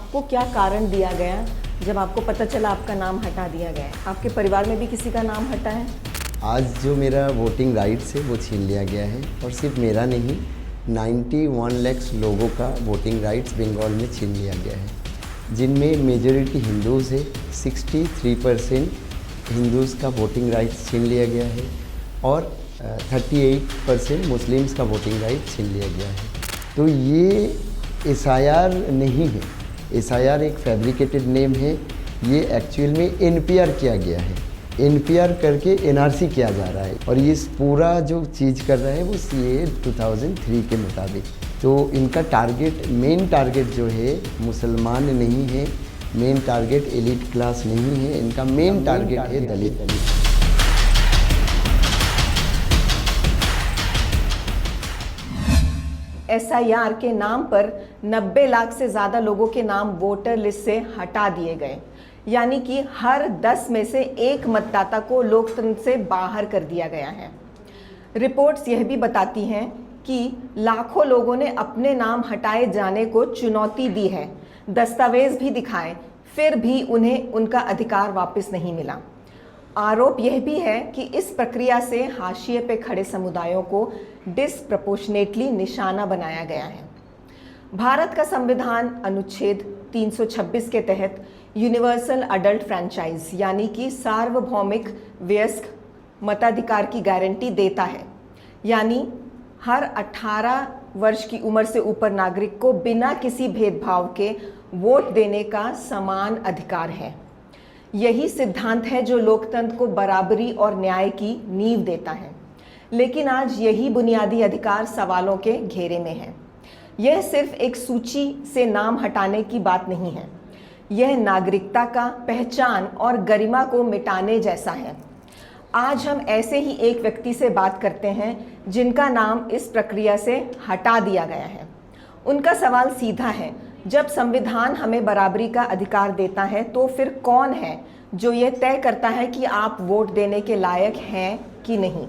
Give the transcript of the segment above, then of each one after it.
आपको क्या कारण दिया गया जब आपको पता चला आपका नाम हटा दिया गया है? आपके परिवार में भी किसी का नाम हटा है? आज जो मेरा वोटिंग राइट्स है वो छीन लिया गया है और सिर्फ मेरा नहीं 91 लाख लोगों का वोटिंग राइट्स बंगाल में छीन लिया गया है, जिनमें मेजॉरिटी हिंदूज़ है। 63% हिंदूज़ का वोटिंग राइट्स छीन लिया गया है और 38% मुस्लिम्स का वोटिंग राइट छीन लिया गया है। तो ये SIR नहीं है, SIR एक फैब्रिकेटेड नेम है। ये एक्चुअल में NPR किया गया है, NPR करके NRC किया जा रहा है और ये पूरा जो चीज़ कर रहा है वो CAA 2003 के मुताबिक। तो इनका टारगेट, मेन टारगेट जो है मुसलमान नहीं है, मेन टारगेट एलिट क्लास नहीं है, इनका मेन टारगेट है दलित। SIR के नाम पर 90 लाख से ज़्यादा लोगों के नाम वोटर लिस्ट से हटा दिए गए, यानी कि हर 10 में से एक मतदाता को लोकतंत्र से बाहर कर दिया गया है। रिपोर्ट्स यह भी बताती हैं कि लाखों लोगों ने अपने नाम हटाए जाने को चुनौती दी है, दस्तावेज भी दिखाए, फिर भी उन्हें उनका अधिकार वापस नहीं मिला। आरोप यह भी है कि इस प्रक्रिया से हाशिए पे खड़े समुदायों को डिस्प्रपोर्शनेटली निशाना बनाया गया है। भारत का संविधान अनुच्छेद 326 के तहत यूनिवर्सल अडल्ट फ्रेंचाइज यानी कि सार्वभौमिक वयस्क मताधिकार की गारंटी देता है, यानी हर 18 वर्ष की उम्र से ऊपर नागरिक को बिना किसी भेदभाव के वोट देने का समान अधिकार है। यही सिद्धांत है जो लोकतंत्र को बराबरी और न्याय की नींव देता है। लेकिन आज यही बुनियादी अधिकार सवालों के घेरे में है। यह सिर्फ एक सूची से नाम हटाने की बात नहीं है, यह नागरिकता का पहचान और गरिमा को मिटाने जैसा है। आज हम ऐसे ही एक व्यक्ति से बात करते हैं जिनका नाम इस प्रक्रिया से हटा दिया गया है। उनका सवाल सीधा है, जब संविधान हमें बराबरी का अधिकार देता है तो फिर कौन है जो यह तय करता है कि आप वोट देने के लायक हैं कि नहीं?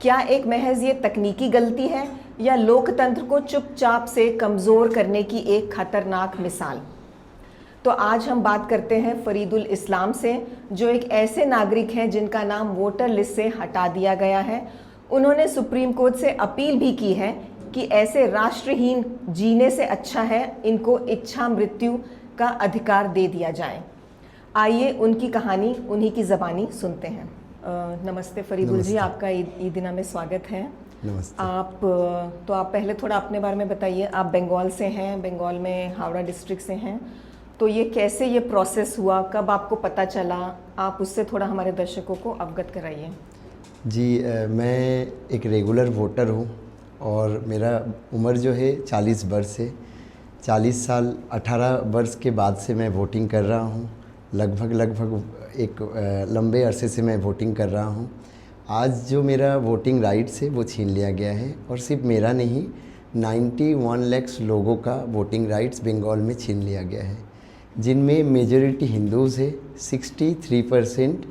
क्या एक महज ये तकनीकी गलती है या लोकतंत्र को चुपचाप से कमज़ोर करने की एक खतरनाक मिसाल? तो आज हम बात करते हैं फरीदुल इस्लाम से, जो एक ऐसे नागरिक हैं जिनका नाम वोटर लिस्ट से हटा दिया गया है। उन्होंने सुप्रीम कोर्ट से अपील भी की है कि ऐसे राष्ट्रहीन जीने से अच्छा है इनको इच्छा मृत्यु का अधिकार दे दिया जाए। आइए उनकी कहानी उन्हीं की ज़बानी सुनते हैं। नमस्ते फरीदुल जी, आपका ईद दिना में स्वागत है। नमस्ते। आप पहले थोड़ा अपने बारे में बताइए। आप बंगाल से हैं, बंगाल में हावड़ा डिस्ट्रिक्ट से हैं, तो ये कैसे ये प्रोसेस हुआ, कब आपको पता चला, आप उससे थोड़ा हमारे दर्शकों को अवगत कराइए। जी, मैं एक रेगुलर वोटर हूँ और मेरा उम्र जो है 40 वर्ष है। 40 साल 18 वर्ष के बाद से मैं वोटिंग कर रहा हूँ। लगभग एक लंबे अरसे से मैं वोटिंग कर रहा हूँ। आज जो मेरा वोटिंग राइट्स है वो छीन लिया गया है और सिर्फ मेरा नहीं 91 लाख लोगों का वोटिंग राइट्स बंगाल में छीन लिया गया है, जिनमें मेजॉरिटी हिंदूज़ है। 63%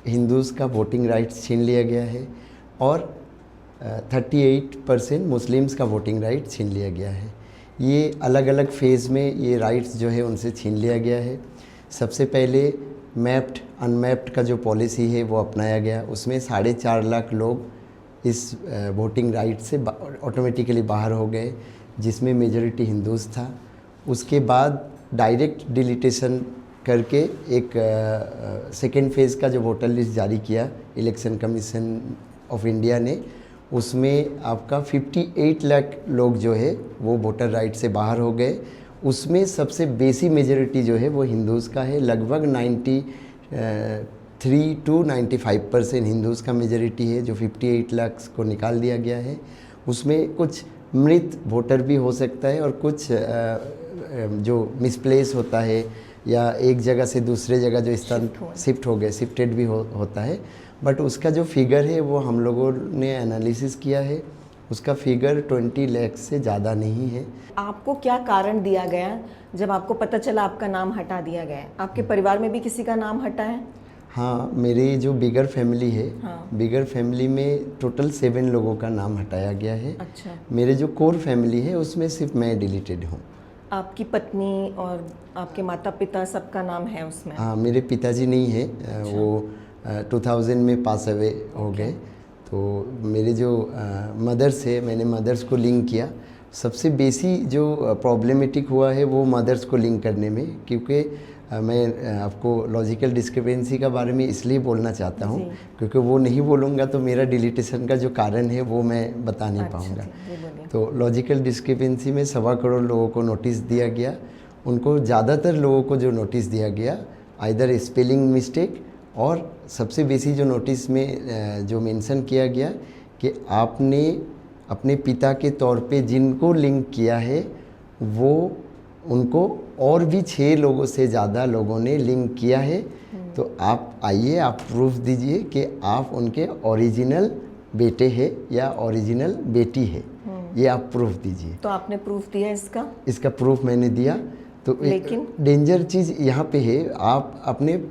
हिंदूज़ का वोटिंग राइट्स छीन लिया गया है और 38% मुस्लिम्स का वोटिंग राइट छीन लिया गया है। ये अलग अलग फेज़ में ये राइट्स जो है उनसे छीन लिया गया है। सबसे पहले मैप्ड अनमैप्ड का जो पॉलिसी है वो अपनाया गया, उसमें 4.5 लाख लोग इस वोटिंग राइट से ऑटोमेटिकली बाहर हो गए, जिसमें मेजॉरिटी हिंदूज़ था। उसके बाद डायरेक्ट डिलीटेशन करके एक सेकेंड फेज़ का जो वोटर लिस्ट जारी किया इलेक्शन कमीशन ऑफ इंडिया ने, उसमें आपका 58 लाख लोग जो है वो वोटर राइट से बाहर हो गए। उसमें सबसे बेसी मेजॉरिटी जो है वो हिंदूज़ का है। लगभग 93 to 95% हिंदूज़ का मेजॉरिटी है, जो 58 लाख को निकाल दिया गया है। उसमें कुछ मृत वोटर भी हो सकता है और कुछ जो मिसप्लेस होता है या एक जगह से दूसरे जगह जो स्थान शिफ्ट हो गए, शिफ्टेड भी होता है। बट उसका जो फिगर है वो हम लोगों ने एनालिसिस किया है, उसका फिगर 20 लाख से ज़्यादा नहीं है। आपको क्या कारण दिया गया जब आपको पता चला आपका नाम हटा दिया गया है? आपके परिवार में भी किसी का नाम हटा है? हाँ, मेरी जो बिगर फैमिली है, हाँ। बिगर फैमिली में टोटल 7 लोगों का नाम हटाया गया है। अच्छा। मेरे जो कोर फैमिली है उसमें सिर्फ मैं डिलीटेड हूँ। आपकी पत्नी और आपके माता पिता सबका नाम है उसमें? हाँ, मेरे पिताजी नहीं है, वो 2000 में पास अवे हो गए। तो मेरे जो मदर्स है, मैंने मदर्स को लिंक किया। सबसे बेसी जो प्रॉब्लमेटिक हुआ है वो मदर्स को लिंक करने में, क्योंकि मैं आपको लॉजिकल डिस्क्रिपेंसी का बारे में इसलिए बोलना चाहता हूँ क्योंकि वो नहीं बोलूँगा तो मेरा डिलीटेशन का जो कारण है वो मैं बता नहीं पाऊँगा। तो लॉजिकल डिस्क्रिपेंसी में 1.25 करोड़ लोगों को नोटिस दिया गया। उनको ज़्यादातर लोगों को जो नोटिस दिया गया आइदर स्पेलिंग मिस्टेक, और सबसे बेसी जो नोटिस में जो मेंशन किया गया कि आपने अपने पिता के तौर पे जिनको लिंक किया है वो उनको और भी 6 लोगों से ज़्यादा लोगों ने लिंक किया है। तो आप आइए, आप प्रूफ दीजिए कि आप उनके ओरिजिनल बेटे हैं या ओरिजिनल बेटी है, ये आप प्रूफ दीजिए। तो आपने प्रूफ दिया इसका प्रूफ मैंने दिया। तो लेकिन डेंजर चीज़ यहाँ पे है, आप अपने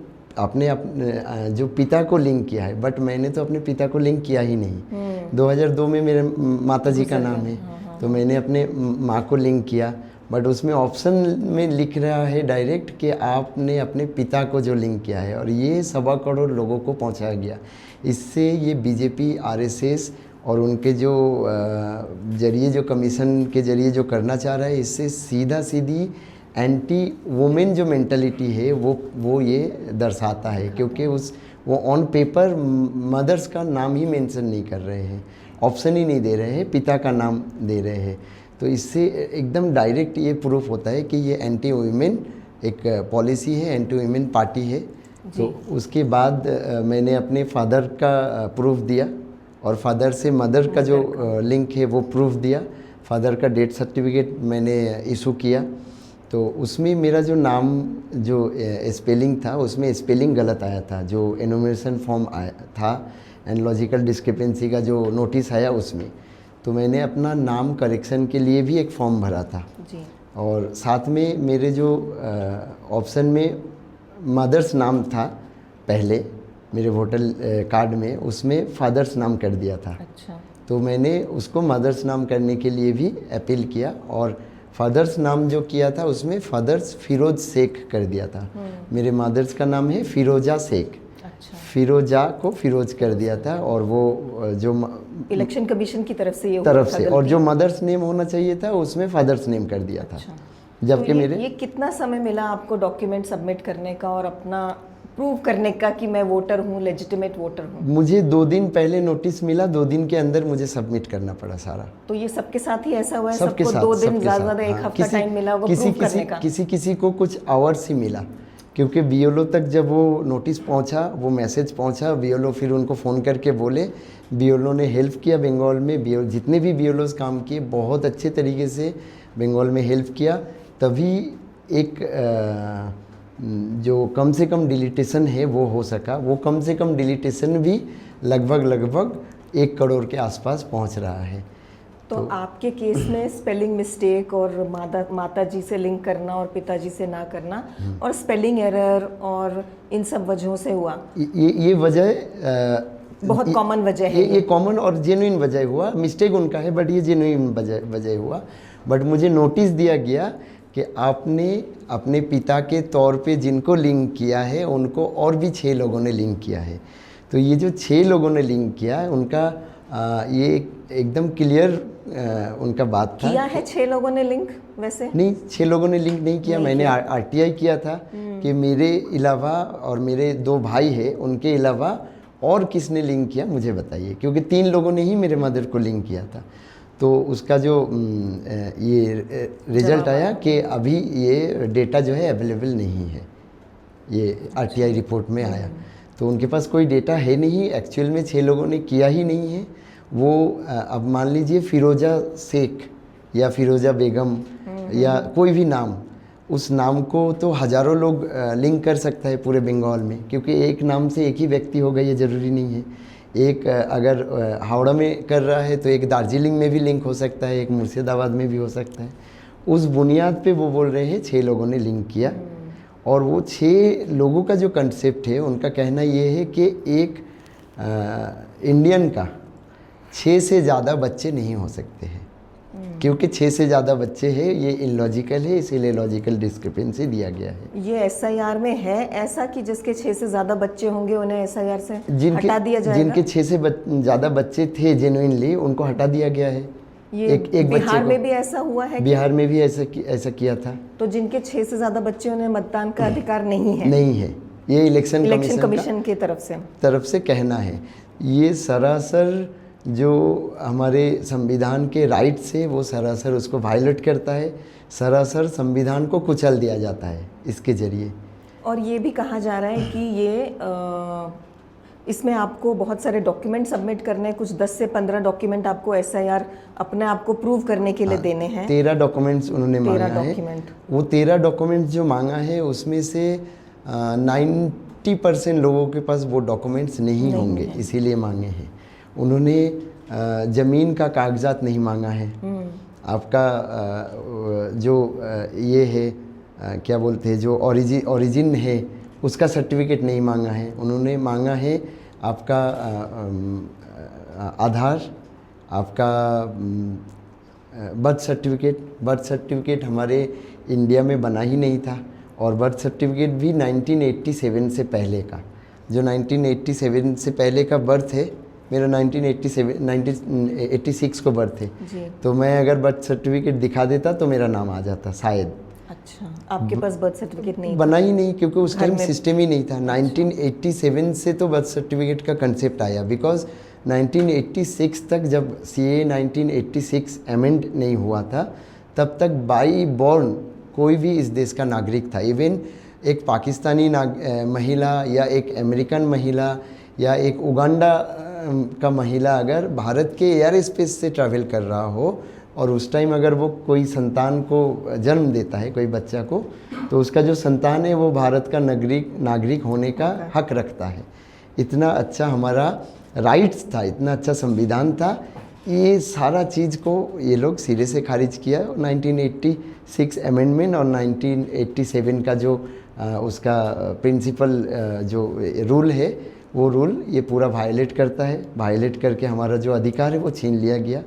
जो पिता को लिंक किया है, बट मैंने तो अपने पिता को लिंक किया ही नहीं। 2002 में मेरे माता जी का नाम है, तो मैंने अपने माँ को लिंक किया, बट उसमें ऑप्शन में लिख रहा है डायरेक्ट कि आपने अपने पिता को जो लिंक किया है, और ये 1.25 करोड़ लोगों को पहुंचाया गया। इससे ये बीजेपी, आरएसएस और उनके जो जरिए, जो कमीशन के जरिए जो करना चाह रहा है, इससे सीधा सीधी एंटी वुमेन जो मेंटलिटी है वो ये दर्शाता है, क्योंकि वो ऑन पेपर मदर्स का नाम ही मेंशन नहीं कर रहे हैं, ऑप्शन ही नहीं दे रहे हैं, पिता का नाम दे रहे हैं। तो इससे एकदम डायरेक्ट ये प्रूफ होता है कि ये एंटी वुमेन एक पॉलिसी है, एंटी वुमेन पार्टी है। तो उसके बाद मैंने अपने फादर का प्रूफ दिया, और फादर से मदर का जो लिंक है वो प्रूफ दिया। फादर का डेथ सर्टिफिकेट मैंने इशू किया, तो उसमें मेरा जो नाम जो स्पेलिंग था उसमें स्पेलिंग गलत आया था, जो एनुमरेशन फॉर्म आया था एंड लॉजिकल डिस्क्रिपेंसी का जो नोटिस आया उसमें। तो मैंने अपना नाम करेक्शन के लिए भी एक फॉर्म भरा था जी। और साथ में मेरे जो ऑप्शन में मदर्स नाम था पहले मेरे वोटर कार्ड में, उसमें फादर्स नाम कर दिया था। अच्छा। तो मैंने उसको मदर्स नाम करने के लिए भी अपील किया, और फादर्स नाम जो किया था उसमें फादर्स फिरोज शेख कर दिया था। मेरे मदर्स का नाम है फिरोजा शेख। अच्छा। फिरोजा को फिरोज कर दिया था, और वो जो इलेक्शन कमीशन की तरफ से और जो मदर्स नेम होना चाहिए था उसमें फादर्स नेम कर दिया था। अच्छा। जबकि तो मेरे ये कितना समय मिला आपको डॉक्यूमेंट सबमिट करने का और अपना प्रूव करने का कि मैं वोटर हूँ, लेजिटिमेट वोटर हूँ? मुझे 2 दिन पहले नोटिस मिला, 2 दिन के अंदर मुझे सबमिट करना पड़ा सारा। तो ये सबके साथ ही ऐसा हुआ है? सबके सबको साथ 2 दिन, सबके ज़्यादा 1 हफ्ता टाइम मिला होगा प्रूव करने का? किसी को कुछ आवर्स ही मिला, क्योंकि बीएलओ तक जब वो नोटिस पहुंचा, वो मैसेज पहुंचा, बीएलओ फिर उनको फ़ोन करके बोले। बीएलओ ने हेल्प किया बंगाल में, जितने भी बीएलओस काम किए बहुत अच्छे तरीके से बंगाल में हेल्प किया। तभी एक जो कम से कम डिलीटेशन है वो हो सका। वो कम से कम डिलीटेशन भी लगभग 1 करोड़ के आसपास पहुंच रहा है। तो आपके केस में स्पेलिंग मिस्टेक और माता जी से लिंक करना और पिताजी से ना करना और स्पेलिंग एरर और इन सब वजहों से हुआ? ये वजह बहुत कॉमन वजह है। ये कॉमन और जेन्युइन वजह हुआ। मिस्टेक उनका है बट ये जेन्युइन वजह हुआ। बट मुझे नोटिस दिया गया कि आपने अपने पिता के तौर पे जिनको लिंक किया है उनको और भी 6 लोगों ने लिंक किया है। तो ये जो 6 लोगों ने लिंक किया है उनका ये एकदम क्लियर उनका बात था। किया है 6 लोगों ने लिंक? वैसे नहीं, 6 लोगों ने लिंक नहीं किया। मैंने आरटीआई किया था कि मेरे अलावा और मेरे 2 भाई हैं उनके अलावा और किसने लिंक किया मुझे बताइए, क्योंकि 3 लोगों ने ही मेरे मदर को लिंक किया था। तो उसका जो ये रिजल्ट आया कि अभी ये डेटा जो है अवेलेबल नहीं है, ये आरटीआई रिपोर्ट में आया। तो उनके पास कोई डेटा है नहीं, एक्चुअल में 6 लोगों ने किया ही नहीं है। वो अब मान लीजिए फिरोजा शेख या फिरोजा बेगम या कोई भी नाम, उस नाम को तो हज़ारों लोग लिंक कर सकता है पूरे बंगाल में, क्योंकि एक नाम से एक ही व्यक्ति होगा ये ज़रूरी नहीं है। एक अगर हावड़ा में कर रहा है तो एक दार्जिलिंग में भी लिंक हो सकता है, एक मुर्शिदाबाद में भी हो सकता है। उस बुनियाद पे वो बोल रहे हैं 6 लोगों ने लिंक किया। और वो 6 लोगों का जो कंसेप्ट है उनका कहना ये है कि एक इंडियन का 6 से ज़्यादा बच्चे नहीं हो सकते हैं। क्योंकि 6 से ज़्यादा बच्चे हैं, ये इलॉजिकल है, इसीलिए लॉजिकल डिस्क्रिपेंसी दिया गया है। ये एसआईआर में है ऐसा कि जिसके 6 से ज़्यादा बच्चे होंगे उन्हें एसआईआर से जिनके हटा दिया जाएगा? जिनके 6 से ज़्यादा बच्चे थे जेन्युइनली, उनको हटा दिया गया है। ये एक बिहार बच्चे में भी ऐसा हुआ है? बिहार में भी ऐसा किया था। तो जिनके 6 से ज़्यादा बच्चे उन्हें मतदान का अधिकार नहीं है? नहीं है, ये इलेक्शन कमीशन की तरफ से कहना है। ये सरासर जो हमारे संविधान के राइट्स है वो सरासर उसको वायलेट करता है, सरासर संविधान को कुचल दिया जाता है इसके जरिए। और ये भी कहा जा रहा है कि ये इसमें आपको बहुत सारे डॉक्यूमेंट सबमिट करने हैं, कुछ 10 से 15 डॉक्यूमेंट आपको एसआईआर अपने आप को प्रूव करने के लिए देने हैं। 13 डॉक्यूमेंट्स उन्होंने मांगा है। वो 13 डॉक्यूमेंट्स जो मांगा है उसमें से 90% लोगों के पास वो डॉक्यूमेंट्स नहीं होंगे, इसीलिए मांगे हैं। उन्होंने ज़मीन का कागजात नहीं मांगा है, आपका जो ये है क्या बोलते हैं, जो ओरिजिन है उसका सर्टिफिकेट नहीं मांगा है। उन्होंने मांगा है आपका आधार, आपका बर्थ सर्टिफिकेट हमारे इंडिया में बना ही नहीं था, और बर्थ सर्टिफिकेट भी 1987 से पहले का, जो 1987 से पहले का बर्थ है, मेरा 1986 को बर्थ है, तो मैं अगर बर्थ सर्टिफिकेट दिखा देता तो मेरा नाम आ जाता शायद। अच्छा, आपके पास बर्थ सर्टिफिकेट नहीं बना ही नहीं, क्योंकि उस टाइम सिस्टम ही नहीं था। 1987 से तो बर्थ सर्टिफिकेट का कंसेप्ट आया, बिकॉज 1986 तक जब CAA 1986 अमेंड नहीं हुआ था, तब तक बाई बॉर्न कोई भी इस देश का नागरिक था। इवन एक पाकिस्तानी महिला या एक अमेरिकन महिला या एक उगांडा का महिला अगर भारत के एयर स्पेस से ट्रैवल कर रहा हो और उस टाइम अगर वो कोई संतान को जन्म देता है, कोई बच्चा को, तो उसका जो संतान है वो भारत का नागरिक होने का हक रखता है। इतना अच्छा हमारा राइट्स था, इतना अच्छा संविधान था। ये सारा चीज़ को ये लोग सिरे से खारिज किया। 1986 अमेंडमेंट और 1987 का जो उसका प्रिंसिपल जो रूल है, वो रूल ये पूरा वायलेट करता है। वायलेट करके हमारा जो अधिकार है वो छीन लिया गया।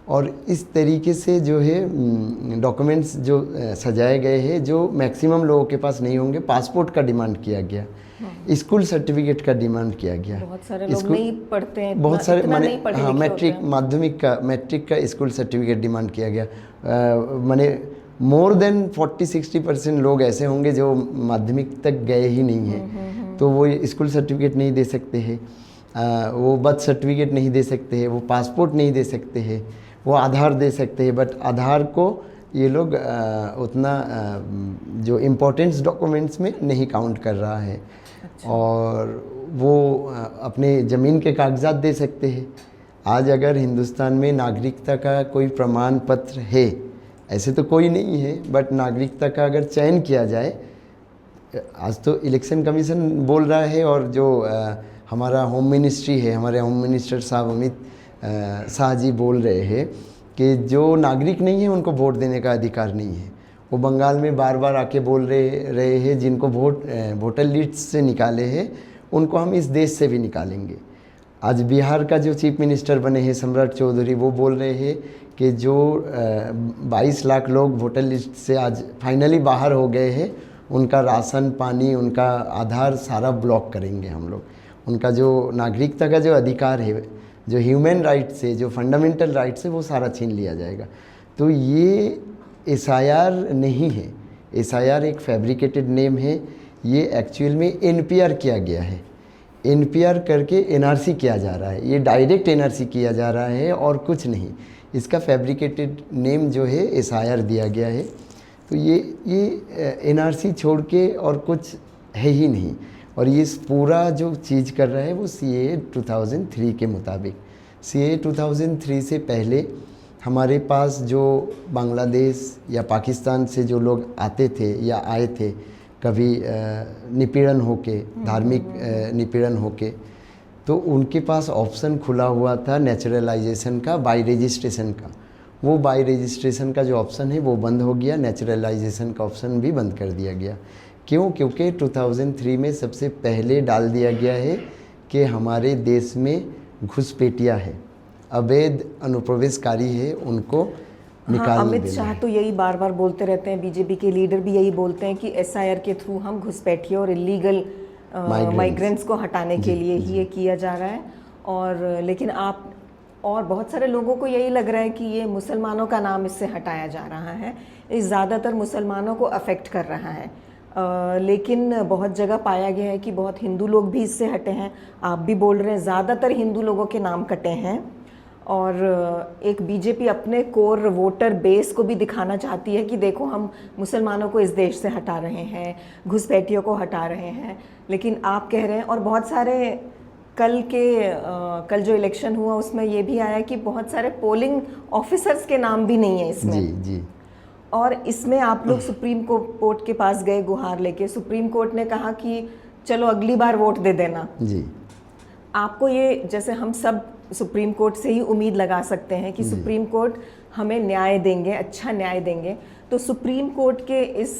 और इस तरीके से जो है डॉक्यूमेंट्स जो सजाए गए हैं, जो मैक्सिमम लोगों के पास नहीं होंगे। पासपोर्ट का डिमांड किया गया, स्कूल सर्टिफिकेट का डिमांड किया गया। बहुत सारे लोग नहीं पढ़ते हैं, बहुत सारे माने हाँ, मैट्रिक का स्कूल सर्टिफिकेट डिमांड किया गया। माने मोर देन 40-60% लोग ऐसे होंगे जो माध्यमिक तक गए ही नहीं हैं, तो वो स्कूल सर्टिफिकेट नहीं दे सकते हैं, वो बर्थ सर्टिफिकेट नहीं दे सकते हैं, वो पासपोर्ट नहीं दे सकते हैं, वो आधार दे सकते हैं, बट आधार को ये लोग उतना जो इम्पोर्टेंस डॉक्यूमेंट्स में नहीं काउंट कर रहा है। अच्छा। और वो अपने ज़मीन के कागजात दे सकते हैं। आज अगर हिंदुस्तान में नागरिकता का कोई प्रमाण पत्र है, ऐसे तो कोई नहीं है, बट नागरिकता का अगर चयन किया जाए, आज तो इलेक्शन कमीशन बोल रहा है, और जो हमारा होम मिनिस्ट्री है, हमारे होम मिनिस्टर साहब अमित शाह जी बोल रहे हैं कि जो नागरिक नहीं है उनको वोट देने का अधिकार नहीं है। वो बंगाल में बार बार आके बोल रहे हैं जिनको वोटर लिस्ट से निकाले हैं उनको हम इस देश से भी निकालेंगे। आज बिहार का जो चीफ मिनिस्टर बने हैं सम्राट चौधरी, वो बोल रहे हैं कि जो 22 लाख लोग वोटर लिस्ट से आज फाइनली बाहर हो गए हैं, उनका राशन पानी, उनका आधार सारा ब्लॉक करेंगे हम लोग। उनका जो नागरिकता का जो अधिकार है, जो ह्यूमन राइट्स है, जो फंडामेंटल राइट्स है, वो सारा छीन लिया जाएगा। तो ये SIR नहीं है, SIR एक फैब्रिकेटेड नेम है। ये एक्चुअल में NPR किया गया है। NPR करके NRC किया जा रहा है, ये डायरेक्ट NRC किया जा रहा है और कुछ नहीं। इसका फैब्रिकेटेड नेम जो है SIR दिया गया है। तो ये NRC छोड़ के और कुछ है ही नहीं। और ये पूरा जो चीज़ कर रहा है वो CAA 2003 के मुताबिक। CAA 2003 से पहले हमारे पास जो बांग्लादेश या पाकिस्तान से जो लोग आते थे या आए थे, कभी निपीड़न होके, धार्मिक निपीड़न होके, तो उनके पास ऑप्शन खुला हुआ था नेचुरलाइजेशन का, बाय रजिस्ट्रेशन का। वो बाय रजिस्ट्रेशन का जो ऑप्शन है वो बंद हो गया, नेचुरलाइजेशन का ऑप्शन भी बंद कर दिया गया। क्यों? क्योंकि 2003 में सबसे पहले डाल दिया गया है कि हमारे देश में घुसपैठिया है अवैध अनुप्रवेशकारी है उनको हाँ, निकाल अमित देना शाह है। तो यही बार बार बोलते रहते हैं, बीजेपी के लीडर भी यही बोलते हैं कि एसआईआर के थ्रू हम घुसपैठियों और इलीगल माइग्रेंट्स को हटाने के लिए ही ये किया जा रहा है। और लेकिन आप और बहुत सारे लोगों को यही लग रहा है कि ये मुसलमानों का नाम इससे हटाया जा रहा है, ये ज़्यादातर मुसलमानों को अफेक्ट कर रहा है। लेकिन बहुत जगह पाया गया है कि बहुत हिंदू लोग भी इससे हटे हैं। आप भी बोल रहे हैं ज़्यादातर हिंदू लोगों के नाम कटे हैं। और एक बीजेपी अपने कोर वोटर बेस को भी दिखाना चाहती है कि देखो हम मुसलमानों को इस देश से हटा रहे हैं, घुसपैठियों को हटा रहे हैं। लेकिन आप कह रहे हैं, और बहुत सारे कल जो इलेक्शन हुआ उसमें ये भी आया कि बहुत सारे पोलिंग ऑफिसर्स के नाम भी नहीं है इसमें। जी जी। और इसमें आप लोग सुप्रीम कोर्ट के पास गए गुहार लेके, सुप्रीम कोर्ट ने कहा कि चलो अगली बार वोट दे देना। जी। आपको ये, जैसे हम सब सुप्रीम कोर्ट से ही उम्मीद लगा सकते हैं कि सुप्रीम कोर्ट हमें न्याय देंगे, अच्छा न्याय देंगे, तो सुप्रीम कोर्ट के इस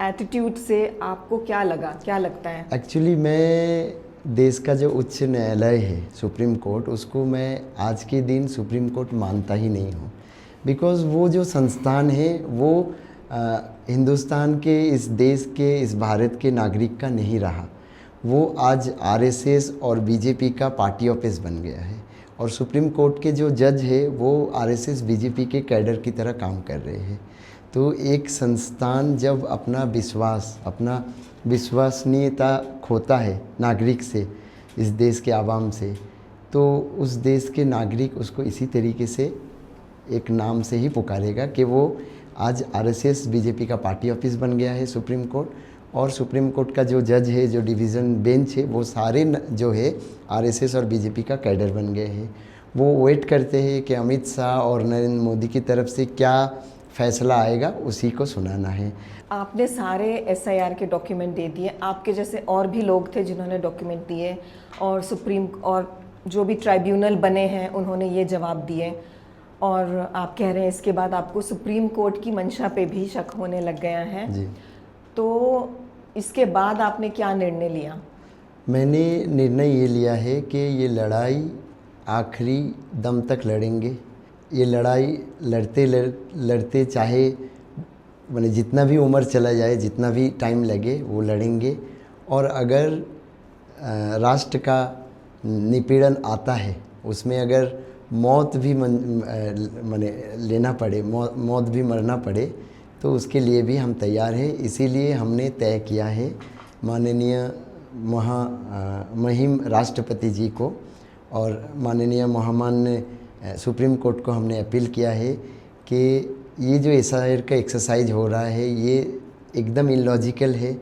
एटीट्यूड से आपको क्या लगा, क्या लगता है? एक्चुअली मैं देश का जो उच्च न्यायालय है सुप्रीम कोर्ट, उसको मैं आज के दिन सुप्रीम कोर्ट मानता ही नहीं हूँ। बिकॉज़ वो जो संस्थान है वो हिंदुस्तान के, इस देश के, इस भारत के नागरिक का नहीं रहा। वो आज आरएसएस और बीजेपी का पार्टी ऑफिस बन गया है। और सुप्रीम कोर्ट के जो जज है वो आरएसएस बीजेपी के कैडर की तरह काम कर रहे हैं। तो एक संस्थान जब अपना विश्वसनीयता खोता है नागरिक से, इस देश के आवाम से, तो उस देश के नागरिक उसको इसी तरीके से एक नाम से ही पुकारेगा कि वो आज आरएसएस बीजेपी का पार्टी ऑफिस बन गया है सुप्रीम कोर्ट। और सुप्रीम कोर्ट का जो जज है, जो डिवीज़न बेंच है, वो सारे जो है आरएसएस और बीजेपी का कैडर बन गए हैं। वो वेट करते हैं कि अमित शाह और नरेंद्र मोदी की तरफ से क्या फैसला आएगा, उसी को सुनाना है। आपने सारे एसआईआर के डॉक्यूमेंट दे दिए, आपके जैसे और भी लोग थे जिन्होंने डॉक्यूमेंट दिए, और जो भी ट्राइब्यूनल बने हैं उन्होंने ये जवाब दिए, और आप कह रहे हैं इसके बाद आपको सुप्रीम कोर्ट की मंशा पे भी शक होने लग गया है। जी। तो इसके बाद आपने क्या निर्णय लिया? मैंने निर्णय ये लिया है कि ये लड़ाई आखिरी दम तक लड़ेंगे। ये लड़ाई लड़ते चाहे मैंने जितना भी उम्र चला जाए, जितना भी टाइम लगे, वो लड़ेंगे। और अगर राष्ट्र का निपीड़न आता है, उसमें अगर मौत भी माने लेना पड़े, मौत भी मरना पड़े, तो उसके लिए भी हम तैयार हैं। इसीलिए हमने तय किया है माननीय महिम राष्ट्रपति जी को और माननीय महामान्य सुप्रीम कोर्ट को हमने अपील किया है कि ये जो एसआईआर का एक्सरसाइज हो रहा है ये एकदम इलॉजिकल है,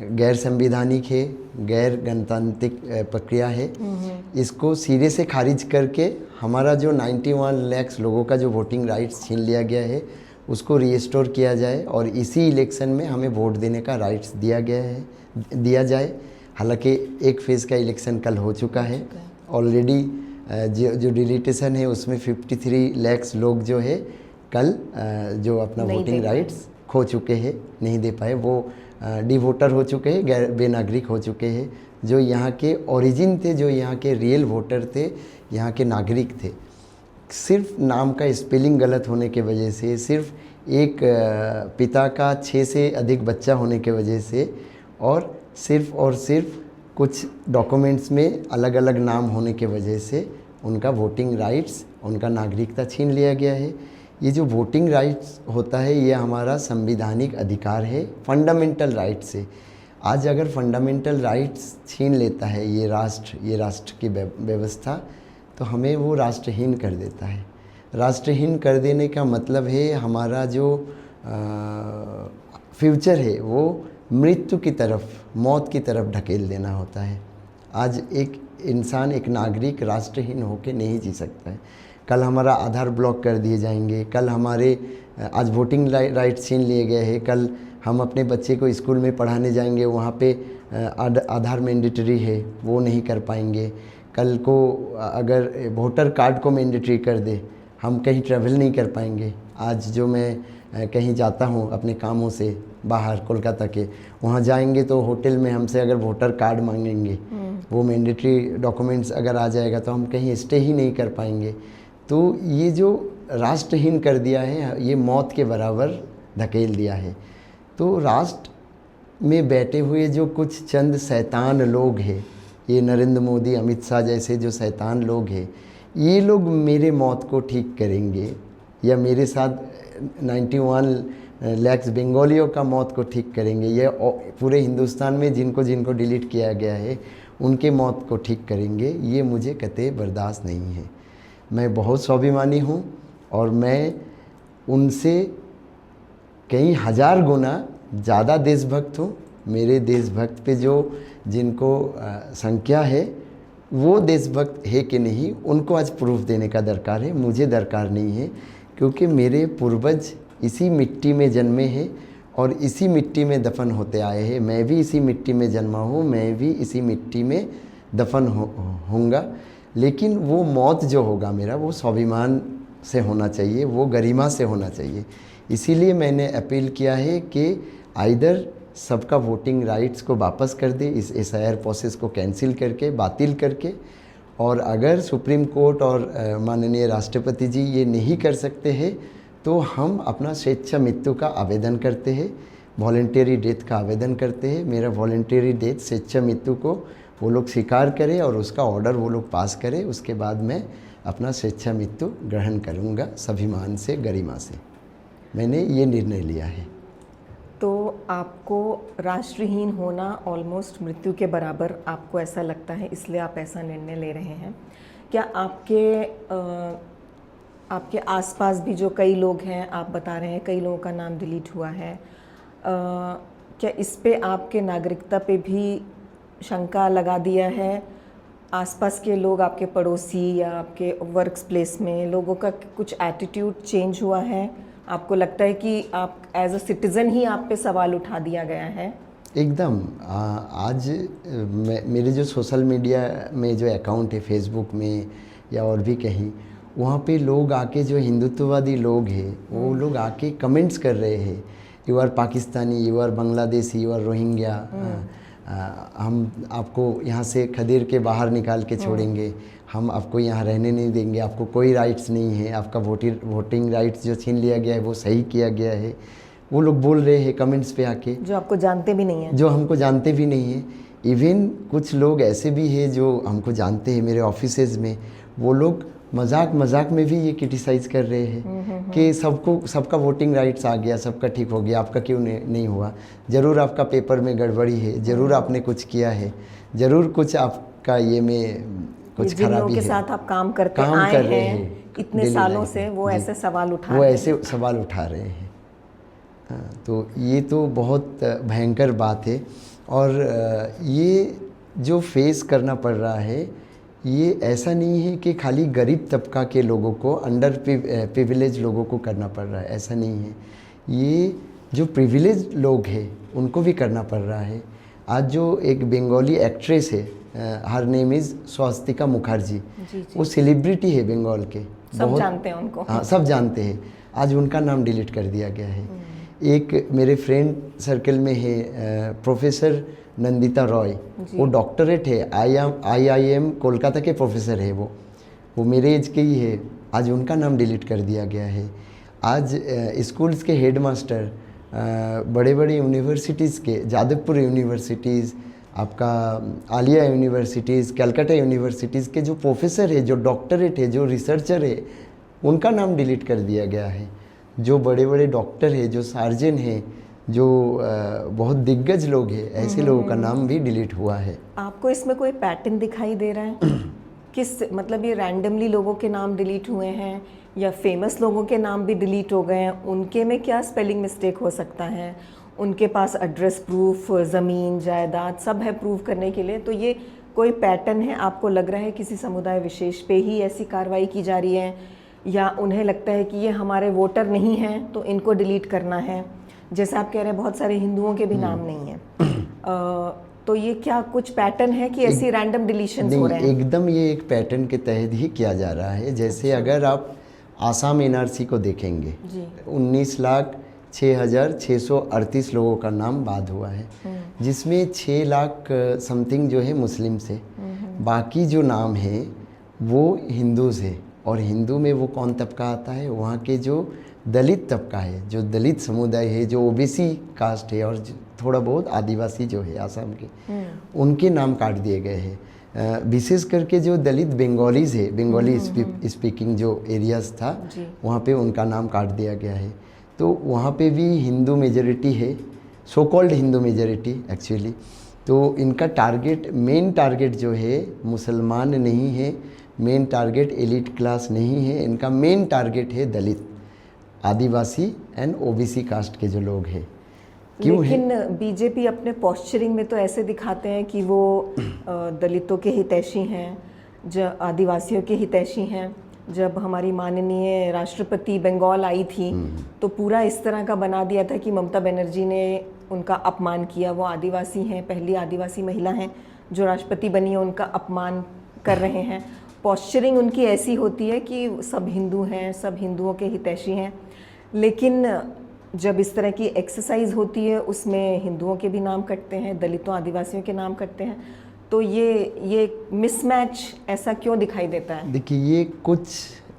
गैर संवैधानिक है, गैर गणतांत्रिक प्रक्रिया है। इसको सिरे से खारिज करके हमारा जो 91 लाख लोगों का जो वोटिंग राइट्स छीन लिया गया है उसको रीस्टोर किया जाए और इसी इलेक्शन में हमें वोट देने का राइट्स दिया जाए। हालांकि एक फेज़ का इलेक्शन कल हो चुका है ऑलरेडी। जो डिलीटेशन है उसमें 53 लाख लोग जो है कल जो अपना वोटिंग राइट्स खो चुके हैं, नहीं दे पाए, वो डिवोटर हो चुके हैं, गैर बेनागरिक हो चुके हैं। जो यहाँ के ओरिजिन थे, जो यहाँ के रियल वोटर थे, यहाँ के नागरिक थे, सिर्फ नाम का स्पेलिंग गलत होने के वजह से, सिर्फ एक पिता का 6 से अधिक बच्चा होने के वजह से, और सिर्फ कुछ डॉक्यूमेंट्स में अलग अलग नाम होने के वजह से उनका वोटिंग राइट्स, उनका नागरिकता छीन लिया गया है। ये जो वोटिंग राइट्स होता है ये हमारा संवैधानिक अधिकार है, फंडामेंटल राइट्स है। आज अगर फंडामेंटल राइट्स छीन लेता है ये राष्ट्र की व्यवस्था, तो हमें वो राष्ट्रहीन कर देता है। राष्ट्रहीन कर देने का मतलब है हमारा जो फ्यूचर है वो मृत्यु की तरफ, मौत की तरफ ढकेल देना होता है। आज एक इंसान, एक नागरिक राष्ट्रहीन होकर नहीं जी सकता है। कल हमारा आधार ब्लॉक कर दिए जाएंगे, कल हमारे आज वोटिंग राइट्स छीन लिए गए हैं, कल हम अपने बच्चे को स्कूल में पढ़ाने जाएंगे, वहाँ पे आधार मैंडेटरी है, वो नहीं कर पाएंगे। कल को अगर वोटर कार्ड को मैंडेटरी कर दे, हम कहीं ट्रैवल नहीं कर पाएंगे। आज जो मैं कहीं जाता हूँ अपने कामों से बाहर कोलकाता के, वहाँ जाएंगे तो होटल में हमसे अगर वोटर कार्ड मांगेंगे, वो मैंडेटरी डॉक्यूमेंट्स अगर आ जाएगा तो हम कहीं स्टे ही नहीं कर पाएंगे। तो ये जो राष्ट्रहीन कर दिया है, ये मौत के बराबर धकेल दिया है। तो राष्ट्र में बैठे हुए जो कुछ चंद शैतान लोग हैं, ये नरेंद्र मोदी, अमित शाह जैसे जो शैतान लोग हैं, ये लोग मेरे मौत को ठीक करेंगे या मेरे साथ 91 लाख बंगालियों का मौत को ठीक करेंगे, या पूरे हिंदुस्तान में जिनको जिनको डिलीट किया गया है उनके मौत को ठीक करेंगे, ये मुझे कतई बर्दाश्त नहीं है। मैं बहुत स्वाभिमानी हूँ और मैं उनसे कई हज़ार गुना ज़्यादा देशभक्त हूँ। मेरे देशभक्त पे जो जिनको संख्या है वो देशभक्त है कि नहीं, उनको आज प्रूफ देने का दरकार है, मुझे दरकार नहीं है, क्योंकि मेरे पूर्वज इसी मिट्टी में जन्मे हैं और इसी मिट्टी में दफन होते आए हैं। मैं भी इसी मिट्टी में जन्मा हूँ, मैं भी इसी मिट्टी में दफन होऊंगा। लेकिन वो मौत जो होगा मेरा, वो स्वाभिमान से होना चाहिए, वो गरिमा से होना चाहिए। इसीलिए मैंने अपील किया है कि आइदर सबका वोटिंग राइट्स को वापस कर दे, इस SIR प्रोसेस को कैंसिल करके, बातिल करके, और अगर सुप्रीम कोर्ट और माननीय राष्ट्रपति जी ये नहीं कर सकते हैं तो हम अपना स्वेच्छा मृत्यु का आवेदन करते हैं, वॉलंटरी डेथ का आवेदन करते हैं। मेरा वॉलंटरी डेथ, स्वेच्छा मृत्यु को वो लोग स्वीकार करें और उसका ऑर्डर वो लोग पास करें, उसके बाद मैं अपना स्वेच्छा मृत्यु ग्रहण करूँगा स्वाभिमान से, गरिमा से। मैंने ये निर्णय लिया है। तो आपको राष्ट्रहीन होना ऑलमोस्ट मृत्यु के बराबर आपको ऐसा लगता है, इसलिए आप ऐसा निर्णय ले रहे हैं। क्या आपके आसपास भी जो कई लोग हैं, आप बता रहे हैं कई लोगों का नाम डिलीट हुआ है, क्या इस पे आपके नागरिकता पे भी शंका लगा दिया है? आसपास के लोग, आपके पड़ोसी या आपके वर्क प्लेस में लोगों का कुछ एटीट्यूड चेंज हुआ है? आपको लगता है कि आप एज अ सिटीज़न ही आप पे सवाल उठा दिया गया है? एकदम। आज मेरे जो सोशल मीडिया में जो अकाउंट है, फेसबुक में या और भी कहीं, वहाँ पे लोग आके, जो हिंदुत्ववादी लोग हैं, वो लोग आके कमेंट्स कर रहे हैं, you are Pakistani, you are Bangladeshi, you are Rohingya, हम आपको यहाँ से खदेड़ के बाहर निकाल के छोड़ेंगे, हम आपको यहाँ रहने नहीं देंगे, आपको कोई राइट्स नहीं है, आपका वोटिंग राइट्स जो छीन लिया गया है वो सही किया गया है। वो लोग बोल रहे हैं कमेंट्स पे आके, जो आपको जानते भी नहीं है, जो हमको जानते भी नहीं है। इवन कुछ लोग ऐसे भी हैं जो हमको जानते हैं, मेरे ऑफिसेज में, वो लोग मजाक में भी ये क्रिटिसाइज़ कर रहे हैं कि सबका वोटिंग राइट्स आ गया, सबका ठीक हो गया, आपका क्यों नहीं हुआ? ज़रूर आपका पेपर में गड़बड़ी है, ज़रूर आपने कुछ किया है, ज़रूर कुछ आपका ये में कुछ खराबी है। के साथ आप काम कर रहे हैं इतने सालों से, वो ऐसे सवाल उठा रहे हैं। हाँ, तो ये तो बहुत भयंकर बात है। और ये जो फेस करना पड़ रहा है, ये ऐसा नहीं है कि खाली गरीब तबका के लोगों को, अंडर प्रिविलेज लोगों को करना पड़ रहा है, ऐसा नहीं है। ये जो प्रिविलेज लोग हैं उनको भी करना पड़ रहा है। आज जो एक बंगाली एक्ट्रेस है, her name is Swastika Mukherjee, वो सेलिब्रिटी है बंगाल के, सब जानते हैं उनको। हाँ, सब जानते हैं। आज उनका नाम डिलीट कर दिया गया है। एक मेरे फ्रेंड सर्कल में है प्रोफेसर नंदिता रॉय, वो डॉक्टरेट है, IIM कोलकाता के प्रोफेसर है, वो मेरे एज के ही है। आज उनका नाम डिलीट कर दिया गया है। आज स्कूल्स के हेडमास्टर, बड़े बड़े यूनिवर्सिटीज़ के, जादवपुर यूनिवर्सिटीज़, आपका आलिया यूनिवर्सिटीज़, कलकत्ता यूनिवर्सिटीज़ के जो प्रोफेसर है, जो डॉक्टरेट है, जो रिसर्चर है, उनका नाम डिलीट कर दिया गया है। जो बड़े बड़े डॉक्टर है, जो सर्जन है, जो बहुत दिग्गज लोग हैं, ऐसे लोगों का नाम भी डिलीट हुआ है। आपको इसमें कोई पैटर्न दिखाई दे रहा है? किस मतलब ये रैंडमली लोगों के नाम डिलीट हुए हैं या फेमस लोगों के नाम भी डिलीट हो गए हैं? उनके में क्या स्पेलिंग मिस्टेक हो सकता है? उनके पास एड्रेस प्रूफ, ज़मीन जायदाद सब है प्रूव करने के लिए। तो ये कोई पैटर्न है? आपको लग रहा है किसी समुदाय विशेष पे ही ऐसी कार्रवाई की जा रही है, या उन्हें लगता है कि ये हमारे वोटर नहीं हैं तो इनको डिलीट करना है? जैसे आप कह रहे हैं बहुत सारे हिंदुओं के भी नाम नहीं है, तो ये क्या कुछ पैटर्न है कि ऐसी रैंडम डिलीशंस हो रहे हैं? एकदम ये एक पैटर्न के तहत ही किया जा रहा है। जैसे अगर आप आसाम NRC को देखेंगे, 19,06,638 लोगों का नाम बाद हुआ है, जिसमें 6 लाख समथिंग जो है मुस्लिम से, बाकी जो नाम है वो हिंदूज़ है और हिंदू में वो कौन तबका आता है, वहाँ के जो दलित तबका है, जो दलित समुदाय है, जो ओबीसी कास्ट है और थोड़ा बहुत आदिवासी जो है आसाम के, उनके नाम काट दिए गए हैं। विशेष करके जो दलित बंगालीज है, बंगाली स्पीकिंग जो एरियाज था, वहाँ पे उनका नाम काट दिया गया है। तो वहाँ पे भी हिंदू मेजॉरिटी है, so called Hindu majority actually. तो इनका टारगेट, मेन टारगेट जो है मुसलमान नहीं है, मेन टारगेट एलिट क्लास नहीं है, इनका मेन टारगेट है दलित, आदिवासी एंड ओबीसी कास्ट के जो लोग हैं। क्यों लेकिन बीजेपी अपने पोस्चरिंग में तो ऐसे दिखाते हैं कि वो दलितों के हितैषी हैं, जब आदिवासियों के हितैषी हैं। जब हमारी माननीय राष्ट्रपति बंगाल आई थी तो पूरा इस तरह का बना दिया था कि ममता बनर्जी ने उनका अपमान किया। वो आदिवासी हैं, पहली आदिवासी महिला हैं जो राष्ट्रपति बनी है, उनका अपमान कर रहे हैं। पोस्चरिंग उनकी ऐसी होती है कि सब हिंदू हैं, सब हिंदुओं के हितैषी हैं। लेकिन जब इस तरह की एक्सरसाइज होती है उसमें हिंदुओं के भी नाम कटते हैं, दलितों आदिवासियों के नाम कटते हैं। तो ये मिसमैच ऐसा क्यों दिखाई देता है? देखिए, ये कुछ